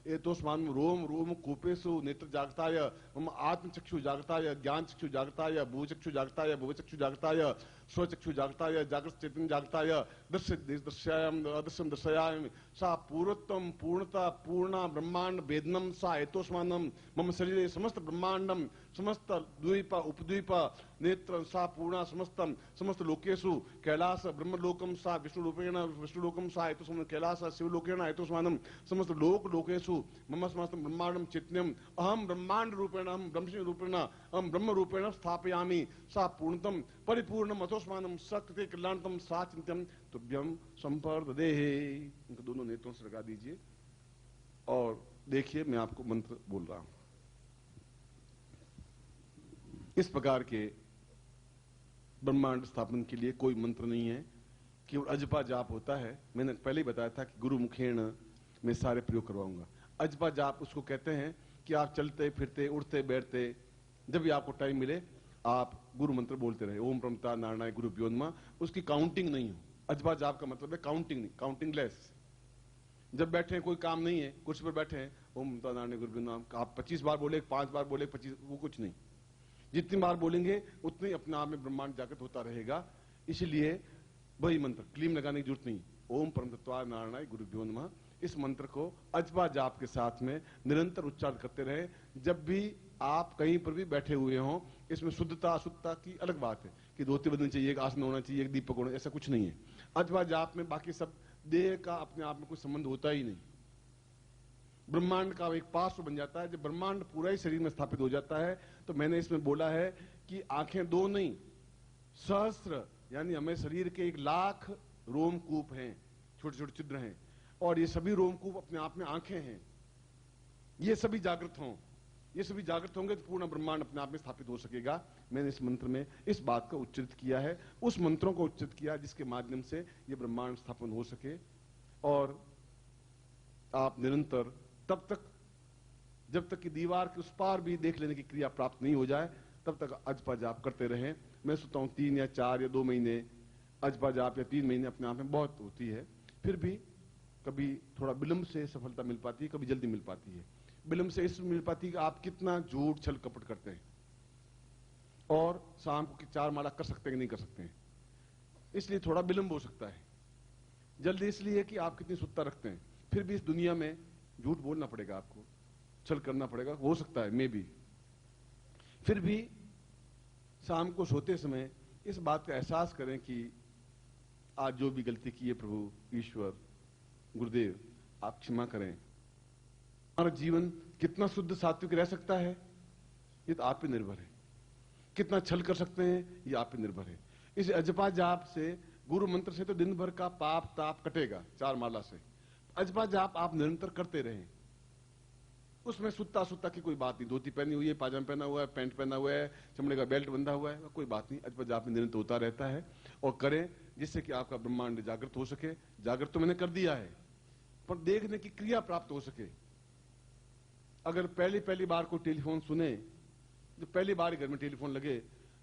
Speaker 1: एतोस्मान् रोम रोम कूपेशु नेत्र जागृताय मम आत्मचक्षु जागृताय ज्ञान चक्षु जागृताय भूचक्षु जागृताय भुवचक्षु जागृताय स्वचक्षु जागृताय जागृत चैतन्य जागृताय दृश्य दृश्यायाम अदृश्यम दर्शयामि सा पूर्वोत्तम पूर्णता पूर्णा ब्रह्मांड वेदनम सा एतोस्मानम मम शरीरे समस्त ब्रह्मांडम समस्त द्वीप उपद्वीप नेत्र सा पूर्णा समस्तम समस्त लोकेशु कैलास ब्रह्मलोकम सा विष्णुलोकम सा एतोस्मानं कैलास शिवलोकेन एतोस्मानं समस्त लोकेशु मम समस्त ब्रह्मांडम चैतन्यम अहम ब्रह्मांड रूपेण अहम ब्रह्म रूपेण अहम ब्रह्म रूपेण स्थापयामि सा पूर्णतम परिपूर्णम अतोस्मानं सकृते कल्याणतम सा चिंत्यम तुभ्यम संपर्ददेहे। इनको दोनों नेत्रों से लगा दीजिए और देखिए मैं आपको मंत्र बोल रहा हूं। इस प्रकार के ब्रह्मांड स्थापन के लिए कोई मंत्र नहीं है, केवल अजपा जाप होता है। मैंने पहले ही बताया था कि गुरु मुखेण में सारे प्रयोग करवाऊंगा। अजपा जाप उसको कहते हैं कि आप चलते फिरते उठते बैठते जब भी आपको टाइम मिले आप गुरु मंत्र बोलते रहे, ओम प्रमता नारायण गुरु प्योन्मा। उसकी काउंटिंग नहीं हो। अजपा जाप का मतलब है काउंटिंग नहीं, काउंटिंग लेस। जब बैठे हैं कोई काम नहीं है, कुर्सी पर बैठे हैं, ओम प्रमता नारायण गुरु प्योन्मा आप 25 बार बोले 5 बार बोले 25, वो कुछ नहीं। जितनी बार बोलेंगे उतनी अपने आप में ब्रह्मांड जागृत होता रहेगा। इसलिए वही मंत्र क्लीम लगाने की जरूरत नहीं। ओम परमतत्वा नारायणाय गुरुभ्यो नमः इस मंत्र को अजपा जाप के साथ में निरंतर उच्चारण करते रहे। जब भी आप कहीं पर भी बैठे हुए हों, इसमें शुद्धता अशुद्धता की अलग बात है कि धोती बदलनी चाहिए, एक आसन होना चाहिए, एक दीपक होना, ऐसा कुछ नहीं है। अजपा जाप में बाकी सब देह का अपने आप में कोई संबंध होता ही नहीं। ब्रह्मांड का एक पार्श्व बन जाता है। जब ब्रह्मांड पूरा ही शरीर में स्थापित हो जाता है तो मैंने इसमें बोला है कि आंखें 2 नहीं सहस्त्र, यानी हमें शरीर के 1,00,000 रोमकूप हैं, छोटे छोटे छिद्र हैं, और ये सभी रोमकूप अपने आप में आंखें हैं। ये सभी जागृत हों, ये सभी जागृत होंगे तो पूर्ण ब्रह्मांड अपने आप में स्थापित हो सकेगा। मैंने इस मंत्र में इस बात को उच्चरित किया है, उस मंत्रों को उच्चरित किया जिसके माध्यम से ये ब्रह्मांड स्थापन हो सके। और आप निरंतर तब तक जब तक कि दीवार के उस पार भी देख लेने की क्रिया प्राप्त नहीं हो जाए तब तक अजपा जाप करते रहें। मैं सोचता हूं 3 या 4 या 2 महीने अजपा जाप या 3 महीने अपने आप में बहुत होती है। फिर भी कभी थोड़ा विलंब से सफलता मिल पाती है, कभी जल्दी मिल पाती है। विलंब से इसमें मिल पाती है कि आप कितना झूठ छल कपट करते हैं और शाम को 4 माला कर सकते हैं कि नहीं कर सकते हैं, इसलिए थोड़ा विलंब हो सकता है। जल्दी इसलिए कि आप कितनी शुद्धता रखते हैं। फिर भी इस दुनिया में झूठ बोलना पड़ेगा, आपको छल करना पड़ेगा, हो सकता है मे भी। फिर भी शाम को सोते समय इस बात का एहसास करें कि आज जो भी गलती की है प्रभु ईश्वर गुरुदेव आप क्षमा करें। हमारा जीवन कितना शुद्ध सात्विक रह सकता है ये तो आप पे निर्भर है। कितना छल कर सकते हैं ये आप पे निर्भर है। इस अजपा जाप से गुरु मंत्र से तो दिन भर का पाप ताप कटेगा 4 माला से। अजपा जाप आप निरंतर करते रहें, उसमें सुत्ता सुत्ता की कोई बात नहीं। धोती पहनी हुई है, पाजामा पहना हुआ है, पैंट पहना हुआ है, चमड़े का बेल्ट बंधा हुआ है, कोई बात नहीं। अजपा जाप में निरंतर होता रहता है और करें जिससे कि आपका ब्रह्मांड जागृत हो सके। जागृत तो मैंने कर दिया है पर देखने की क्रिया प्राप्त हो सके। अगर पहली बार को टेलीफोन सुने, जो पहली बार ही घर में टेलीफोन लगे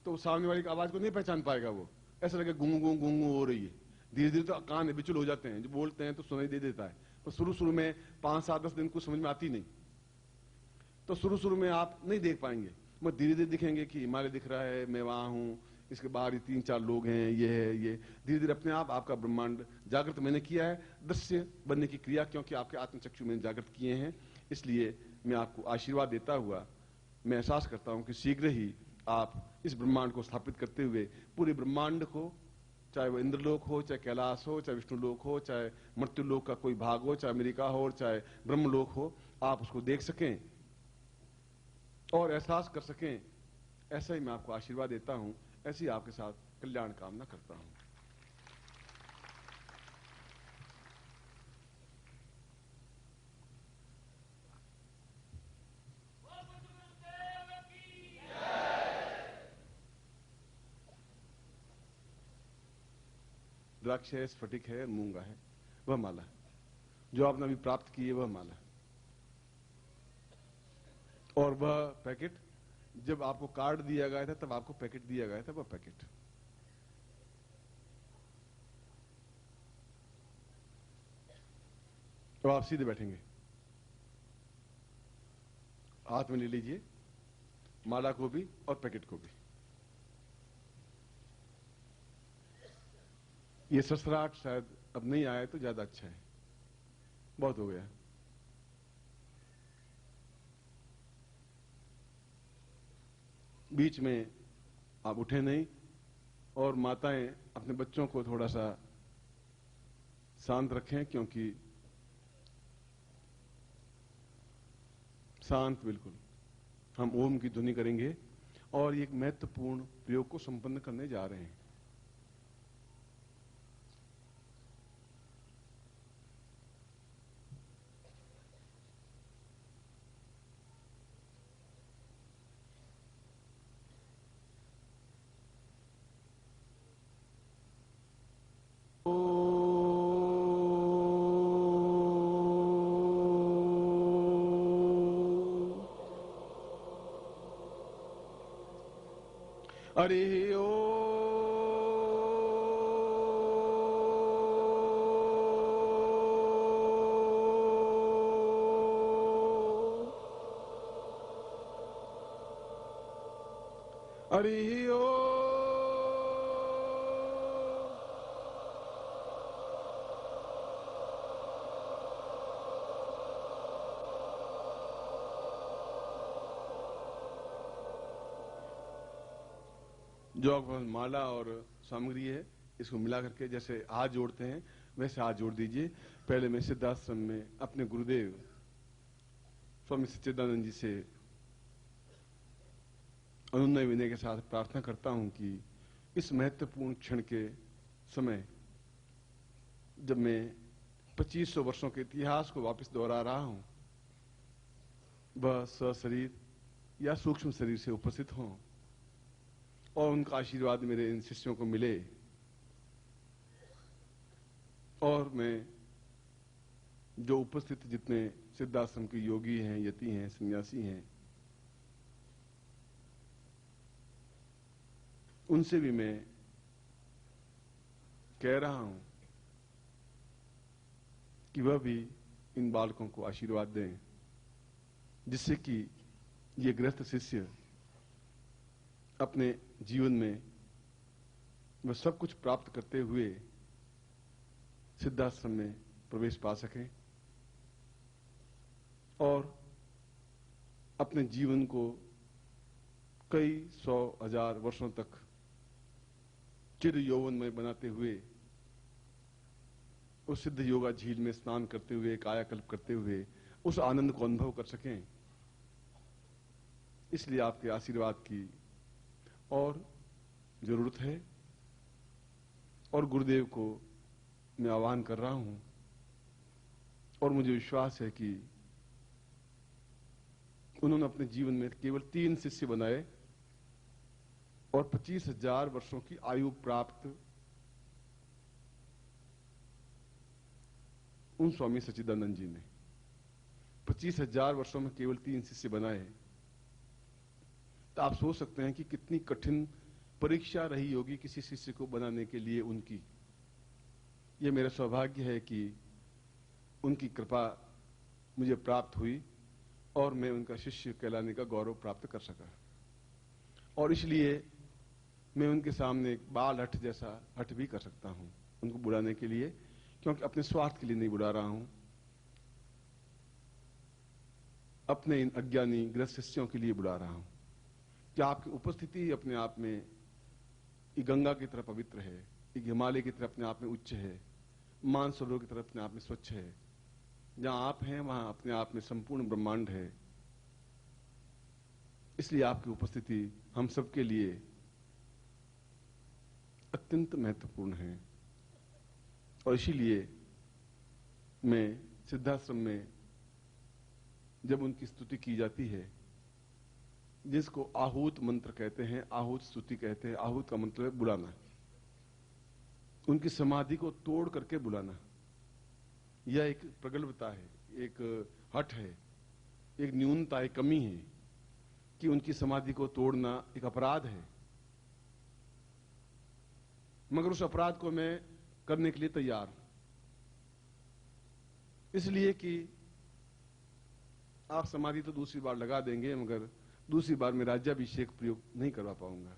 Speaker 1: तो सामने वाली की आवाज को नहीं पहचान पाएगा। वो ऐसा लगे गूंगू गूंगू गूंगू हो रही है। धीरे धीरे तो कान विचुल हो जाते हैं, जो बोलते हैं तो सुनाई दे देता है, पर शुरू में 5, 7, 10 दिन कुछ समझ में आती नहीं। तो शुरू में आप नहीं देख पाएंगे, मगर धीरे धीरे दिखेंगे कि हिमालय दिख रहा है, मैं वहां हूं, इसके बाहर 3-4 लोग हैं, ये है, ये धीरे धीरे अपने आप आपका ब्रह्मांड जागृत मैंने किया है। दृश्य बनने की क्रिया क्योंकि आपके आत्मचक्षु मैंने जागृत किए हैं, इसलिए मैं आपको आशीर्वाद देता हुआ मैं एहसास करता हूं कि शीघ्र ही आप इस ब्रह्मांड को स्थापित करते हुए पूरे ब्रह्मांड को, चाहे वो इंद्रलोक हो, चाहे कैलाश हो, चाहे विष्णुलोक हो, चाहे मृत्युलोक का कोई भाग हो, चाहे अमेरिका हो और चाहे ब्रह्मलोक हो, आप उसको देख सकें और एहसास कर सकें। ऐसा ही मैं आपको आशीर्वाद देता हूं, ऐसी आपके साथ कल्याण कामना करता हूं। द्राक्ष है, स्फटिक है, मूंगा है, वह माला है। जो आपने अभी प्राप्त की है वह माला है। और वह पैकेट जब आपको कार्ड दिया गया था तब आपको पैकेट दिया गया था, वह पैकेट। तो आप सीधे बैठेंगे, हाथ में ले लीजिए माला को भी और पैकेट को भी। ये ससराहट शायद अब नहीं आया तो ज्यादा अच्छा है, बहुत हो गया। बीच में आप उठे नहीं, और माताएं अपने बच्चों को थोड़ा सा शांत रखें, क्योंकि शांत बिल्कुल। हम ओम की ध्वनि करेंगे और एक महत्वपूर्ण प्रयोग को संपन्न करने जा रहे हैं। हरि ओम। हरि ओम। जो आप माला और सामग्री है, इसको मिला करके जैसे हाथ जोड़ते हैं वैसे हाथ जोड़ दीजिए। पहले मैं सिद्धाश्रम में अपने गुरुदेव स्वामी सच्चिदानंद जी से अनुनय विनय के साथ प्रार्थना करता हूं कि इस महत्वपूर्ण क्षण के समय, जब मैं 2500 वर्षों के इतिहास को वापस दोहरा रहा हूं, वह सशरीर या सूक्ष्म शरीर से उपस्थित हों और उनका आशीर्वाद मेरे इन शिष्यों को मिले, और मैं जो उपस्थित जितने सिद्धाश्रम के योगी हैं, यति हैं, सन्यासी हैं, उनसे भी मैं कह रहा हूं कि वह भी इन बालकों को आशीर्वाद दें, जिससे कि ये गृहस्थ शिष्य अपने जीवन में वह सब कुछ प्राप्त करते हुए सिद्धाश्रम में प्रवेश पा सकें और अपने जीवन को कई 100,000 वर्षों तक चिर यौवन में बनाते हुए, उस सिद्ध योगा झील में स्नान करते हुए, कायाकल्प करते हुए उस आनंद को अनुभव कर सकें। इसलिए आपके आशीर्वाद की और जरूरत है, और गुरुदेव को मैं आह्वान कर रहा हूं, और मुझे विश्वास है कि उन्होंने अपने जीवन में केवल 3 शिष्य बनाए और 25,000 वर्षों की आयु प्राप्त उन स्वामी सच्चिदानंद जी ने 25,000 वर्षों में केवल 3 शिष्य बनाए। तो आप सोच सकते हैं कि कितनी कठिन परीक्षा रही होगी किसी शिष्य को बनाने के लिए उनकी। यह मेरा सौभाग्य है कि उनकी कृपा मुझे प्राप्त हुई और मैं उनका शिष्य कहलाने का गौरव प्राप्त कर सका। और इसलिए मैं उनके सामने एक बाल हठ जैसा हठ भी कर सकता हूं उनको बुलाने के लिए, क्योंकि अपने स्वार्थ के लिए नहीं बुला रहा हूं, अपने इन अज्ञानी गृहस्थ शिष्यों के लिए बुला रहा हूं कि आपकी उपस्थिति अपने आप में एक गंगा की तरह पवित्र है, एक हिमालय की तरह अपने आप में उच्च है, मानसरोवर की तरह अपने आप में स्वच्छ है। जहां आप हैं वहां अपने आप में संपूर्ण ब्रह्मांड है। इसलिए आपकी उपस्थिति हम सबके लिए अत्यंत महत्वपूर्ण है। और इसीलिए मैं सिद्धाश्रम में जब उनकी स्तुति की जाती है, जिसको आहूत मंत्र कहते हैं, आहूत स्तुति कहते हैं, आहूत का मतलब है बुलाना, उनकी समाधि को तोड़ करके बुलाना, यह एक प्रगल्भता है, एक हठ है, एक न्यूनता, एक कमी है कि उनकी समाधि को तोड़ना एक अपराध है। मगर उस अपराध को मैं करने के लिए तैयार हूं, इसलिए कि आप समाधि तो दूसरी बार लगा देंगे, मगर दूसरी बार मैं राज्याभिषेक प्रयोग नहीं करवा पाऊंगा।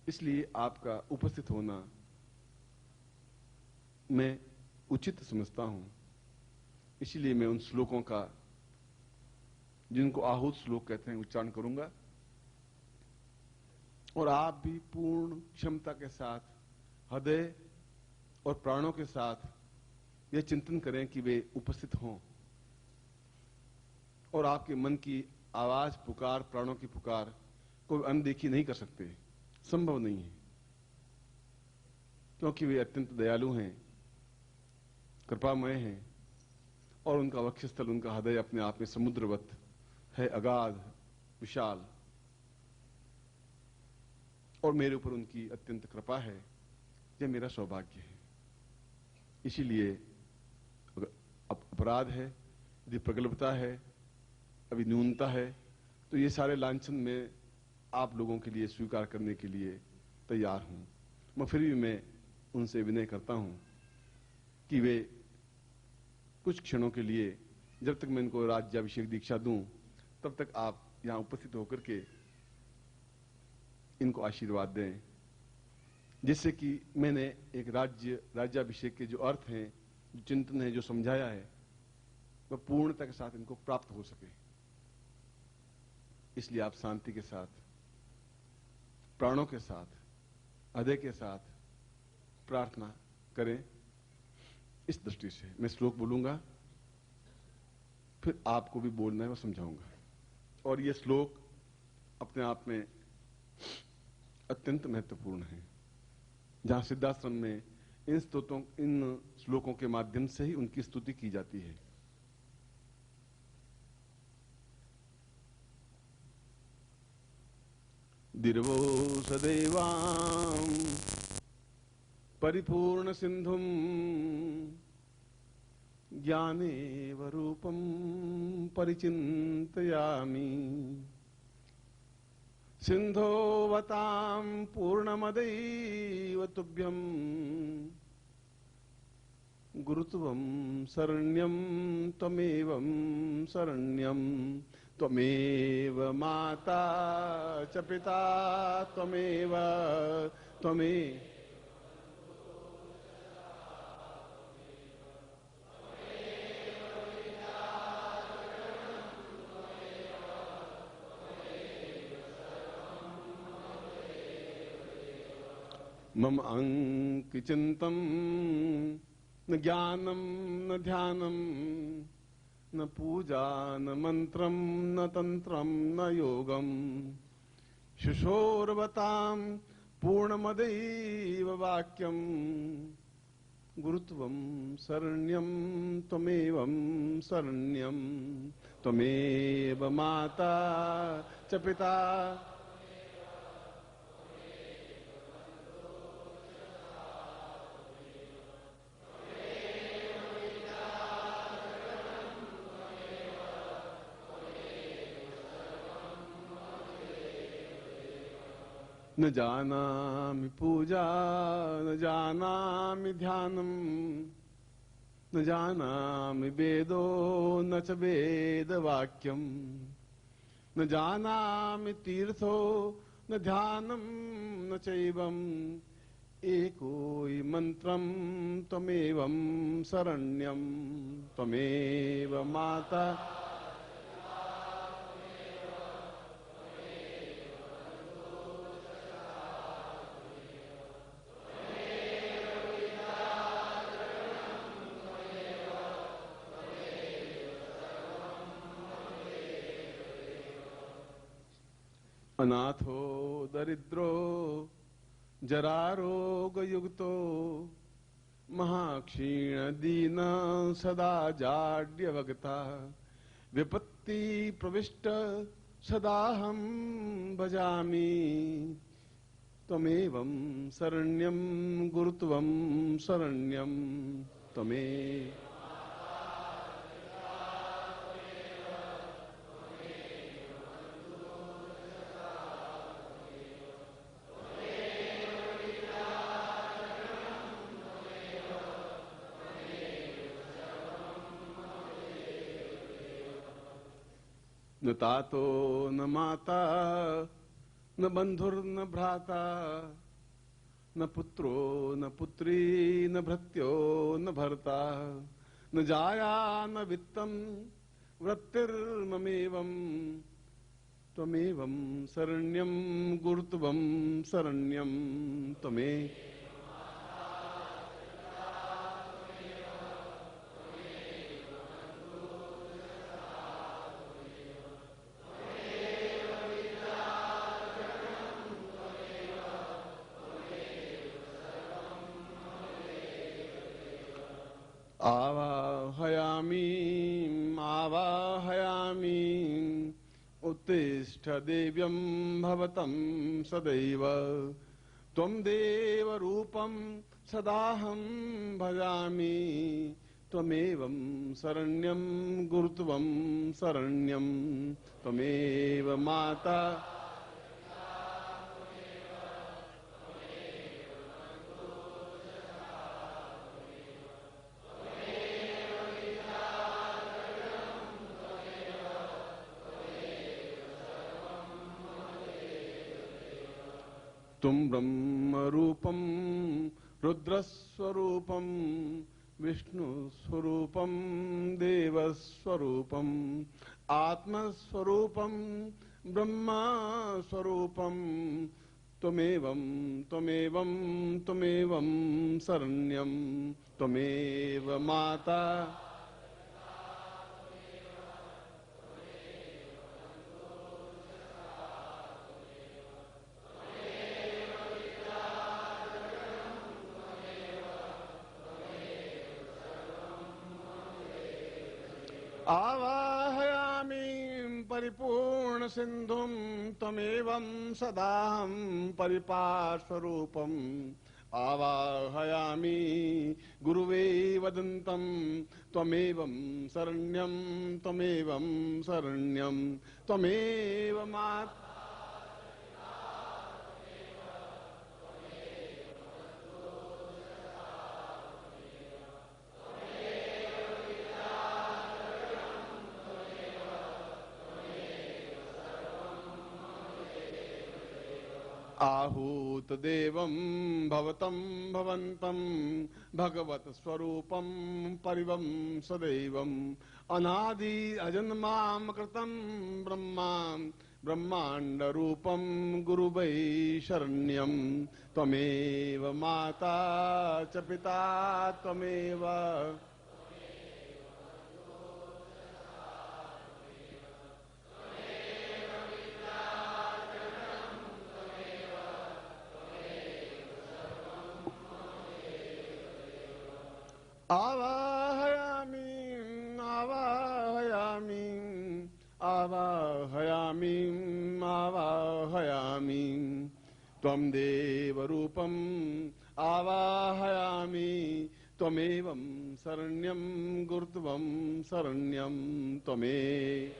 Speaker 1: इसलिए आपका उपस्थित होना मैं उचित समझता हूं। इसलिए मैं उन श्लोकों का, जिनको आहूत श्लोक कहते हैं, उच्चारण करूंगा, और आप भी पूर्ण क्षमता के साथ, हृदय और प्राणों के साथ यह चिंतन करें कि वे उपस्थित हों, और आपके मन की आवाज, पुकार, प्राणों की पुकार को अनदेखी नहीं कर सकते, संभव नहीं है, क्योंकि वे अत्यंत दयालु हैं, कृपामय हैं, और उनका वक्षस्थल, उनका हृदय अपने आप में समुद्रवत है, अगाध, विशाल, और मेरे ऊपर उनकी अत्यंत कृपा है। यह मेरा सौभाग्य है। इसीलिए अपराध है, यदि प्रगल्भता है, अभी न्यूनता है, तो ये सारे लांछन में आप लोगों के लिए स्वीकार करने के लिए तैयार हूं। मैं फिर भी मैं उनसे विनय करता हूं कि वे कुछ क्षणों के लिए, जब तक मैं इनको राज्याभिषेक दीक्षा दूं, तब तक आप यहां उपस्थित होकर के इनको आशीर्वाद दें, जिससे कि मैंने एक राज्याभिषेक के जो अर्थ हैं, जो चिंतन है, जो समझाया है, वह पूर्णता के साथ इनको प्राप्त हो सके। इसलिए आप शांति के साथ, प्राणों के साथ, हृदय के साथ प्रार्थना करें। इस दृष्टि से मैं श्लोक बोलूंगा, फिर आपको भी बोलना है, मैं समझाऊंगा। और यह श्लोक अपने आप में अत्यंत महत्वपूर्ण है, जहां सिद्धाश्रम में इन श्लोकों के माध्यम से ही उनकी स्तुति की जाती है। दिर्वो सदैवां परिपूर्ण सिंधुम ज्ञानेव रूपं परिचिन्तयामि सिंधोवतां पूर्णमदैव तुभ्यं गुरुत्वं शरण्यं त्वमेवं शरण्यं त्वमेव माता च पिता त्वमेव मम अंकिचिंतम न ज्ञानम न ध्यानम न पूजा न मंत्रम न तंत्रम न योगम शिशोर्वताम पूर्णमदैव वाक्यम गुरुत्वं शरण्यं त्वमेवं शरण्यं त्वमेव माता च पिता न जानामि पूजा न जानामि ध्यानम न जानामि वेदो न च वेदवाक्यम न जानामि तीर्थो न ध्यानम न चैवम एको मंत्रम त्वमेवं शरण्यं त्वमेव माता अनाथो दरिद्रो जरारोगयुक्तो महाक्षीण दीन सदा जाड्यवगता विपत्ति प्रविष्ट सदाहं भजामि त्वमेवं शरण्यं गुरुत्वं शरण्यं त्वमेव। न तातो न माता न बंधुर्न भ्राता न पुत्रो न पुत्री न भृत्यो न भर्ता न जाया न वित्तम वृत्तिर्ममेवं त्वमेवं शरण्यं गुरुत्वं शरण्यं त्वमेव। आवाहयामि आवाहयामि उत्तिष्ठ देव्यं भवतं सदैव त्वं देवरूपं सदाहं भजामि त्वमेवं शरण्यं गुरुत्वं शरण्यं त्वमेव माता। तुम ब्रह्म रूपम रुद्रस्वरूपम विष्णुस्वरूपम देवस्वरूपम आत्मस्वरूपम ब्रह्मस्वरूपम त्वमेवं त्वमेवं त्वमेवं शरण्यं त्वमेव माता। आवाहयामि परिपूर्ण सिंधुं त्वमेवं सदाहं परिपार्श्वरूपम् आवाहयामि गुरुवे वदन्तं त्वमेवं शरण्यं त्वमेवं शरण्यं त्वमेव माता। आहूत देवं भवतं भवन्तं भगवत स्वरूपं परिवं सदैवं अनादि अजन्मां कृतं ब्रह्मा ब्रह्मांड रूपं गुरुवै शरण्यं त्वमेव माता च पिता त्वमेव। आवाहयामि आवाहयामि आवाहयामि आवाहयामि त्वं देवरूपम् आवाहयामि त्वमेवं शरण्यं गुरुत्वं शरण्यं त्वमेव।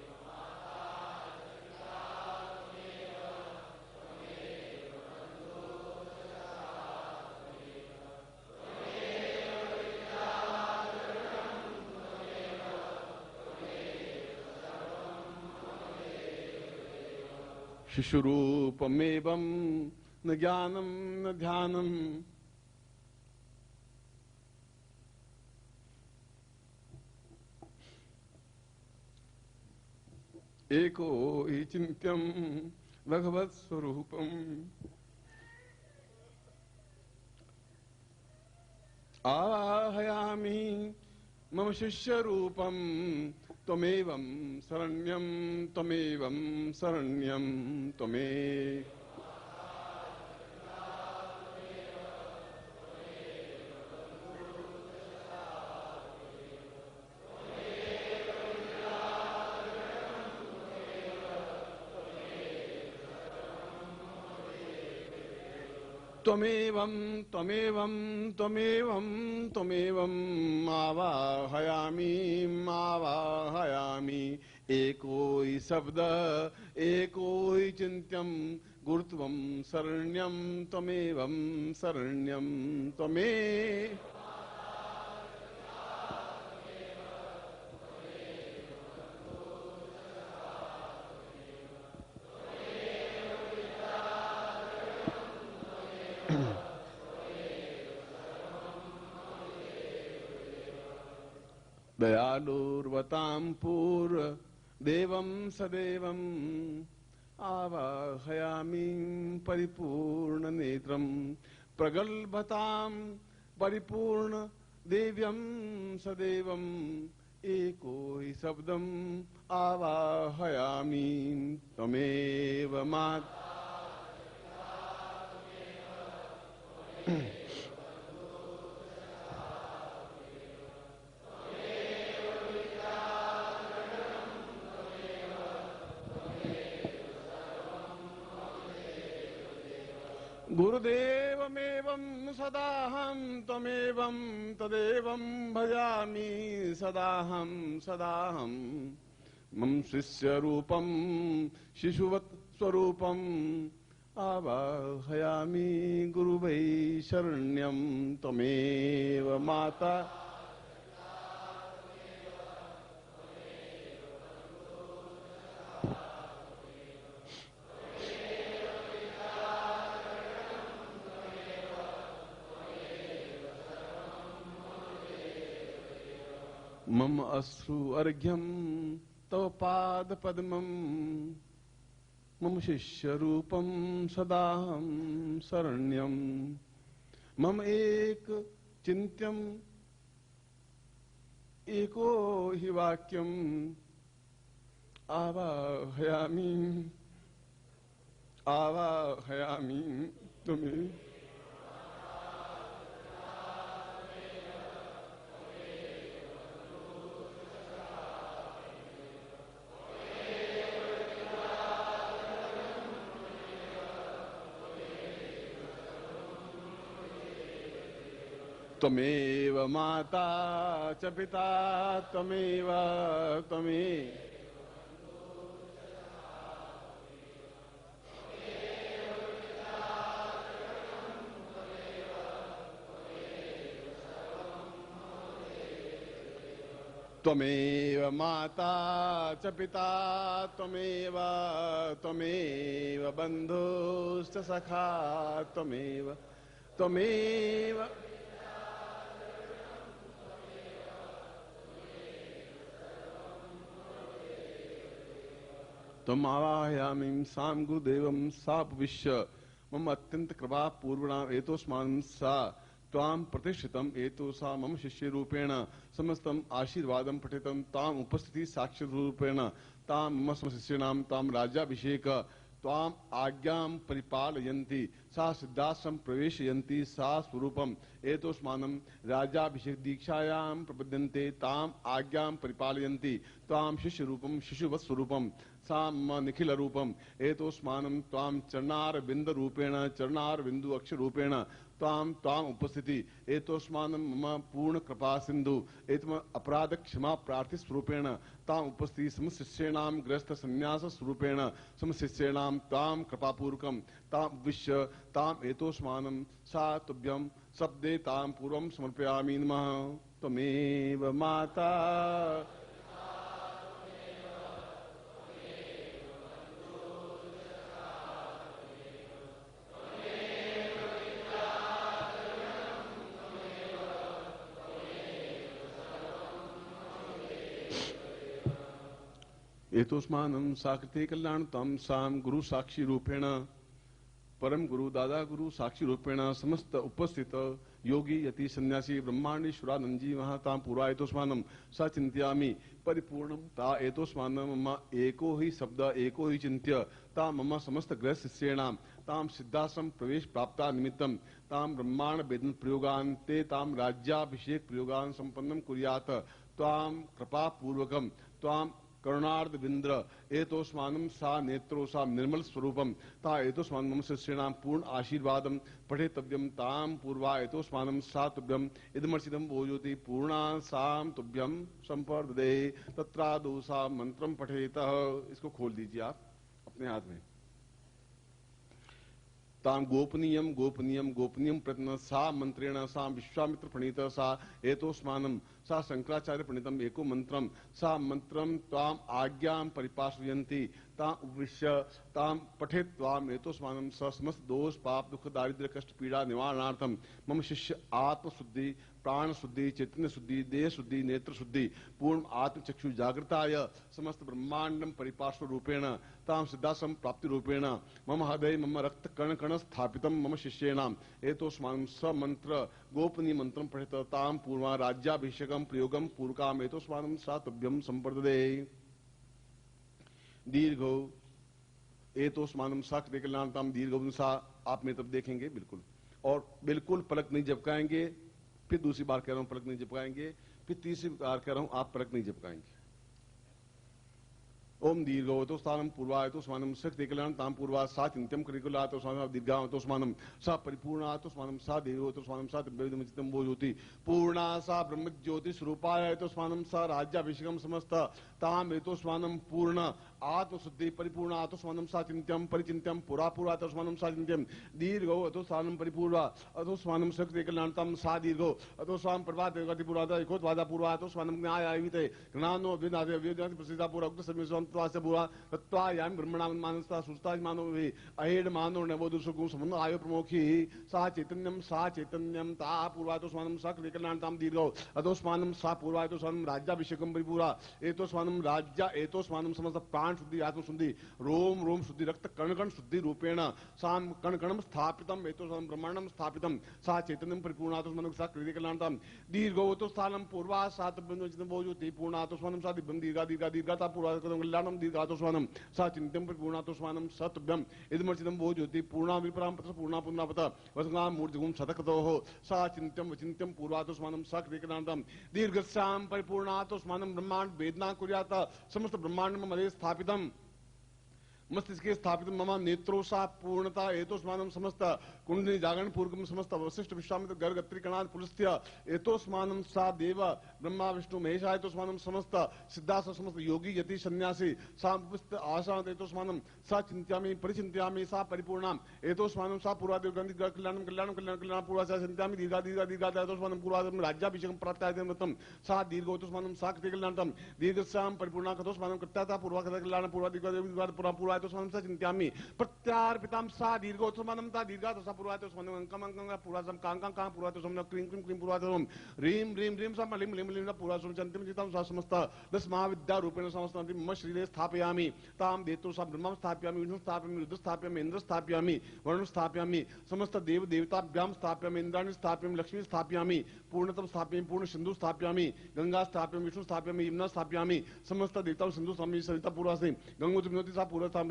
Speaker 1: शिशुरूपमेवं न ज्ञानं न ध्यानम् एको हि चिन्त्यं भगवत्स्वरूपम् आवाहयामि मम शिष्यरूपं त्वमेवं शरण्यं त्वमेवं शरण्यं त्वमेव। त्वमेवं त्वमेवं त्वमेवं त्वमेवं आवाहयामि आवाहयामि एको हि शब्द एको हि चिन्त्यं गुरुत्वं शरण्यं त्वमेवं शरण्यं त्वमे दयालुर्वतां पूर्व देवं सदेवं आवाहयामि परिपूर्ण नेत्रं प्रगल्भतां परिपूर्ण देव्यं सदेवं एको हि शब्दं आवाहयामि त्वमेव माता गुरुदेवमेवं सदाहं त्वमेवं तदेवं भजामि सदाहं सदाहं मम शिष्यरूपं शिशुवत् स्वरूपम् आवाहयामि गुरुवै शरण्यं त्वमेव माता मम अश्रु अर्घ्यं तव पाद पद्मं मम शिष्य रूपं सदाहं शरण्यं मम एक चिन्त्यं एको हि वाक्यं आवाहयामि आवाहयामि तुम्हें त्वमेव माता च पिता त्वमेव त्वमेव त्वमेव माता च पिता त्वमेव त्वमेव बन्धुश्च सखा त्वमेव त्वमेव तम आवाहयामि साम गुरुदेवं सापविश्य मम अत्यंत कृपा पूर्वणा एतोस्मान् सा त्वां प्रतिष्ठितम् एतोसा मम शिष्य रूपेण समस्तम् आशीर्वादं पठितं ताम् उपस्थिति साक्षी रूपेण तां मम समशिष्याणां तां राज्याभिषेक त्वाम् आज्ञां परिपालयन्ति सा सिद्धाश्रम प्रवेशयन्ति सा स्वरूपम् एतोस्मानं राज्याभिषेक दीक्षायां प्रपद्यन्ते ताम् आज्ञां परिपालयन्ति त्वां शिष्य रूपं शिशुवत् स्वरूपं सा मम निखिल रूपम् एतोस्मानं त्वां चरणार बिंद रूपेण चरणार बिंदु अक्ष रूपेण ताम उपस्थिति एतोस्मानं मम पूर्ण कृपा सिंधु एतम अपराध क्षमा प्रार्थी स्वरूपेण ताम उपस्थिति समशिष्याणां ग्रस्त संन्यास स्वरूपेण समशिष्याणां ताम कृपापूर्वकं ताम विश्य ताम एतोस्मानं सा तुभ्यं शब्दे ताम पूर्वं समर्पयामि नमः त्वमेव माता एतोस्मानं साकृते कल्याणतं साम गुरु साक्षी रूपेण परम गुरु दादा गुरु साक्षी रूपेण समस्त उपस्थित योगी यति सन्यासी ब्रह्मांडेश्वरानंद जी महातां पूरा एतोस्मानं सा चिंत्यामि परिपूर्णं ता एतोस्मानं मम एको ही शब्द एको ही चिंत्य ता मम समस्त ग्रह शिष्येणां तां सिद्धाश्रम प्रवेश प्राप्ता निमित्तं तां ब्रह्मांड वेदन प्रयोगान् ते तां राज्याभिषेक प्रयोगान् संपन्नं कुर्यात् त्वां कृपा पूर्वकं त्वां करुणार्ध विंद्र एतोस्मानं सा नेत्रो सा निर्मल स्वरूपम ता एतोस्मानं मम शिष्याणां पूर्ण आशीर्वादम पठेतव्यम ताम पूर्वा एतोस्मानं सा तुभ्यम इदमर्चिदम भोजोति पूर्णा साम तुभ्यम संपर्ददे तत्रादौ सा मंत्रम पठेत। इसको खोल दीजिए आप अपने हाथ में। ताम गोपनीयम गोपनीयम गोपनीयम प्रत्न सा मंत्रेण सा विश्वामित्र प्रणीत सा एतोस्मानं सा शंकराचार्य प्रणीतम एको मंत्रम सा मंत्रम ताम आज्ञां परिपाशयन्ति ताम उपविश्य ताम पठेत ताम एतोस्मानं स समस्त दोष पाप दुख दारिद्र्य कष्ट पीड़ा निवारणार्थम मम शिष्य आत्म शुद्धि प्राण शुद्धि चैतन्य शुद्धि देह शुद्धि नेत्र शुद्धि पूर्ण आत्म चक्षु जागृताय समस्त ब्रह्मांडम परिपार्श्व रूपेण ताम सिद्धासम प्राप्ति रूपेण मम हृदय मम रक्त कण कण स्थापितम मम शिष्येणाम एतोस्मानं स मंत्र गोपनीय मंत्रम पठित ताम पूर्वा राज्याभिषेकम प्रयोगम पूर्वकाम एतोस्मानं सा तुभ्यम संपर्ददे। दीर्घो एतोस्मानं सा कृतिकल्याणताम दीर्घो सा आप मेरी तरफ देखेंगे बिल्कुल और बिल्कुल पलक नहीं झपकाएंगे। फिर दूसरी बार कह रहा हूं पलक नहीं झपकाएंगे, फिर तीसरी बार कह रहा हूं आप पलक नहीं झपकाएंगे। ओम दीर्घवतो स्थानम पूर्वायतो स्मानम शक्ति कल्याण ताम पूर्वा सा चिंत्यम करिकुलातो स्मानम दीर्घावतो स्मानम सा परिपूर्णातो स्मानम सा देवतो स्मानम सा दिव्यविदमचितम वो ज्योति पूर्णा सा ब्रह्म ज्योति स्वरूपायतो स्मानम सा राज्याभिषेकम समस्त ताम एतो स्मानम पूर्ण आत्म शुद्धि परिपूर्ण आतो स्मानम सा चिंत्यम परिचिंत्यम पुरा पुरातो स्मानम सा चिंत्यम दीर्घो अतो स्थानम परिपूर्वा अतो स्मानम शक्ति कल्याण ताम सा दीर्घो अतो स्वाम प्रभात गति पूर्वादा एकोत वादा पूर्वा अतो स्मानम न्याय आविते ज्ञानो विनादे विद्याति प्रसिद्धा पूरा उक्त सर्व त्वास्य पूरा तत्वायाम ब्रह्मणाम मानसता सुस्ता मानो वे अहेड मानो नवोदु सुगु संबंध आयो प्रमोखी सा चैतन्यम ता पूर्वातो स्वानम सा कृतिकल्याणताम दीर्घो अतो स्वानम सा पूर्वातो स्वानम राज्याभिषेकम परिपूरा एतो स्वानम राज्य एतो स्वानम समस्त प्राण शुद्धि आत्म शुद्धि रोम रोम शुद्धि रक्त कण कण शुद्धि रूपेण साम कण कणम स्थापितम एतो स्वानम ब्रह्मांडम स्थापितम सा चैतन्यम परिपूर्णातो स्वानम सा कृतिकल्याणताम दीर्घो अतो स्थानम पूर्वा सा तब्बंजितम भोजोति पूर्णातो स्वानम सा दिव्यम दीर्घा पूर्वातो कल्याणम दीर्घातो स्वानम सा चिंत्यम परिपूर्णातो स्वानम सतभ्यम इदमर्चितम वो ज्योति पूर्णा विपराम पत्र पूर्णा पुण्यपत वसंगाम मूर्तिगुम शतकतोः सा चिंत्यम वचिंत्यम पूर्वातो स्वानम सा कृतिकल्याणताम दीर्घस्याम परिपूर्णातो स्वानम ब्रह्मांड वेदना कुर्यात समस्त ब्रह्मांड में मदे स्थापितम मस्तिष्के स्थापित मम नेत्रो सा पूर्णता एतोस्मानं समस्त कुंडली जागरण पूर्वकम समस्त वशिष्ठ विश्वामित्र गर्ग त्रिकणाद पुलस्त्य एतोस्मानं सा देव ब्रह्मा विष्णु महेश एतोस्मानं समस्त सिद्धास समस्त योगी यति सन्यासी सा उपस्थित आशा एतोस्मानं सा चिंत्यामि परिचिंत्यामि सा परिपूर्णाम एतोस्मानं सा पूर्वादेव गंधि कल्याणम कल्याणम कल्याण कल्याण पूर्वा सा चिंत्यामि दीर्घा एतोस्मानं पूर्वादेव राज्याभिषेकम प्राप्तायतम सा दीर्घोतोस्मानं सा कृतिकल्याणतम दीर्घस्याम परिपूर्णा कथोस्मानं कृत्याता पूर्वा कल्याण पूर्वा दीर्घ पूरा पूरा तो स्वानम चिंत्यामि प्रत्यार्पिताम सा दीर्घोत्समानम ता दीर्घा तो सा पूर्वातो स्वानम अंकम अंकम पूरा सम कां पूरा तो समन क्रीम क्रीम क्रीम पूरा तो रीम रीम रीम सम लिम लिम लिम पूरा सम चंतिम चितम सा समस्त दस महाविद्या रूपेण समस्तांति मम शरीरे स्थापयामि ताम देतो सा ब्रह्मं स्थापयामि विष्णु स्थापयामि रुद्र स्थापयामि इंद्र स्थापयामि वरुण स्थापयामि समस्त देव देवताभ्याम स्थापयामि इंद्राणि स्थापयामि लक्ष्मी स्थापयामि पूर्णतम स्थापयामि पूर्ण सिंधु स्थापयामि गंगा स्थापयामि विष्णु स्थापयामि यमुना स्थापयामि समस्त देवता सिंधु स्थापयामि सरिता पूर्वा से गंगोत्री विनोदी सा पूर्व स्थापयामि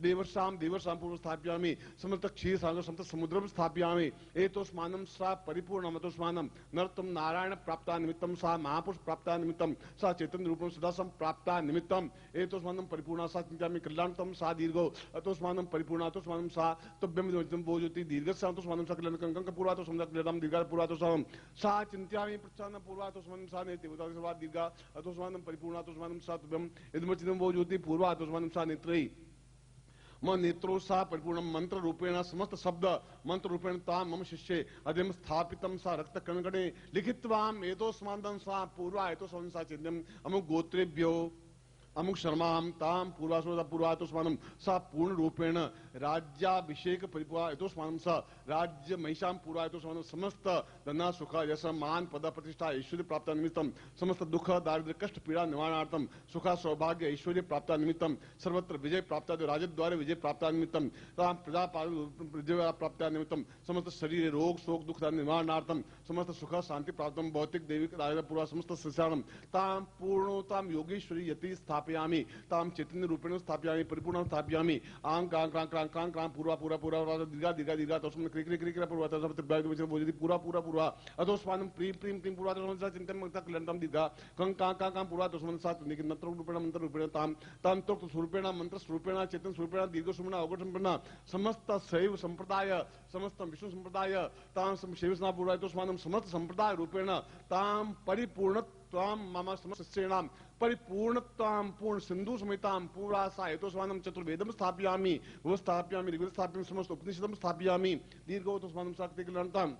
Speaker 1: देवर्षाम पूर्व स्थापयामि समस्त क्षीर सागर समस्त समुद्रम स्थापयामि एतोस्मानं सा परिपूर्णम एतोस्मानं नरतम नारायण प्राप्ता निमित्तम सा महापुरुष प्राप्ता निमित्तम सा चैतन्य रूपम सदासम प्राप्ता निमित्तम एतोस्मानं परिपूर्णा सा चिंत्यामि कल्याणतम सा दीर्घो अतोस्मानं परिपूर्णा अतोस्मानं सा तुभ्यम भोजोति दीर्घस्याम अतोस्मानं सा कल्याणकं पूर्वातो समदक्लेदम दीर्घा पूर्वातो सा चिंत्यामि प्रच्छानं पूर्वातो स्मनं सा नेति उदास दीर्घा अतोस्मानं परिपूर्णा अतोस्मानं सा तुभ्यम इदमचिदं भोजोति पूर्वातो स्मनं सा नेत्रै मम नेत्रो सा परिपूर्ण मंत्र रूपेण समस्त शब्द मंत्र रूपेण ताम मम शिष्ये अध्यम स्थापितम सा रक्त कणकणे लिखित्वाम एतोस्मानं सा पूर्वा एतोस्मानं सा चिन्त्यम अमुक गोत्रेभ्यो अमुक शर्माम ताम पूर्वातोस्मानं सा पूर्ण रूपेण राज्याभिषेक परिपूर्वा एतोस्मानं सा राज्य महिषाम पूर्वा एतोस्मानं समस्त धन सुख यश मान पद प्रतिष्ठा ऐश्वर्य प्राप्त निमित्तम समस्त दुख दारिद्र्य कष्ट पीड़ा निवारणार्थम सुख सौभाग्य ऐश्वर्य प्राप्त निमित्तम सर्वत्र विजय प्राप्त राजद्वारे विजय प्राप्त निमित्तम ताम प्रजा विजय प्राप्त निमित्तम समस्त शरीर रोग शोक दुख निवारणार्थम समस्त सुख शांति प्राप्त भौतिक दैविक पूर्वा समस्त शिष्याणम ताम पूर्णोताम योगेश्वरी यति स्थापयामि ताम चैतन्य रूपेण स्थापयामि परिपूर्ण स्थापयामि आं कां क्रां क्रां क्रां क्रां पूर्वा पूरा पूरा दीर्घा दीर्घा दीर्घा तस्मिन् क्रिक क्रिक क्रिक पूर्वा तस्मिन् पूरा पूरा पूरा अतोस्मानं प्रीं प्रीं प्रीं पूर्वा तस्मिन् चिन्तनं मक्ता क्लियन्तं दीर्घा कं कां कां कां पूर्वा तस्मिन् सात् नत्र रूपेण मंत्र रूपेण ताम ताम तो स्वरूपेण मंत्र स्वरूपेण चेतन स्वरूपेण दीर्घ स्वरूपेण अवगत संपन्न समस्त शैव संप्रदाय समस्त विष्णु संप्रदाय ताम शैवस्ना पूर्वा तस्मानं समस्त संप्रदाय रूपेण ताम परिपूर्ण त्वाम मम समस्तेनाम परिपूर्णत्वाम पूर्ण सिंधु समेताम पूरा सायतोस्मानं चतुर्वेदम स्थापयामि वो स्थापयामि ऋग्वेद स्थापयामि समस्त उपनिषदम स्थापयामि दीर्घो तस्मानं शक्ति क्लियन्तं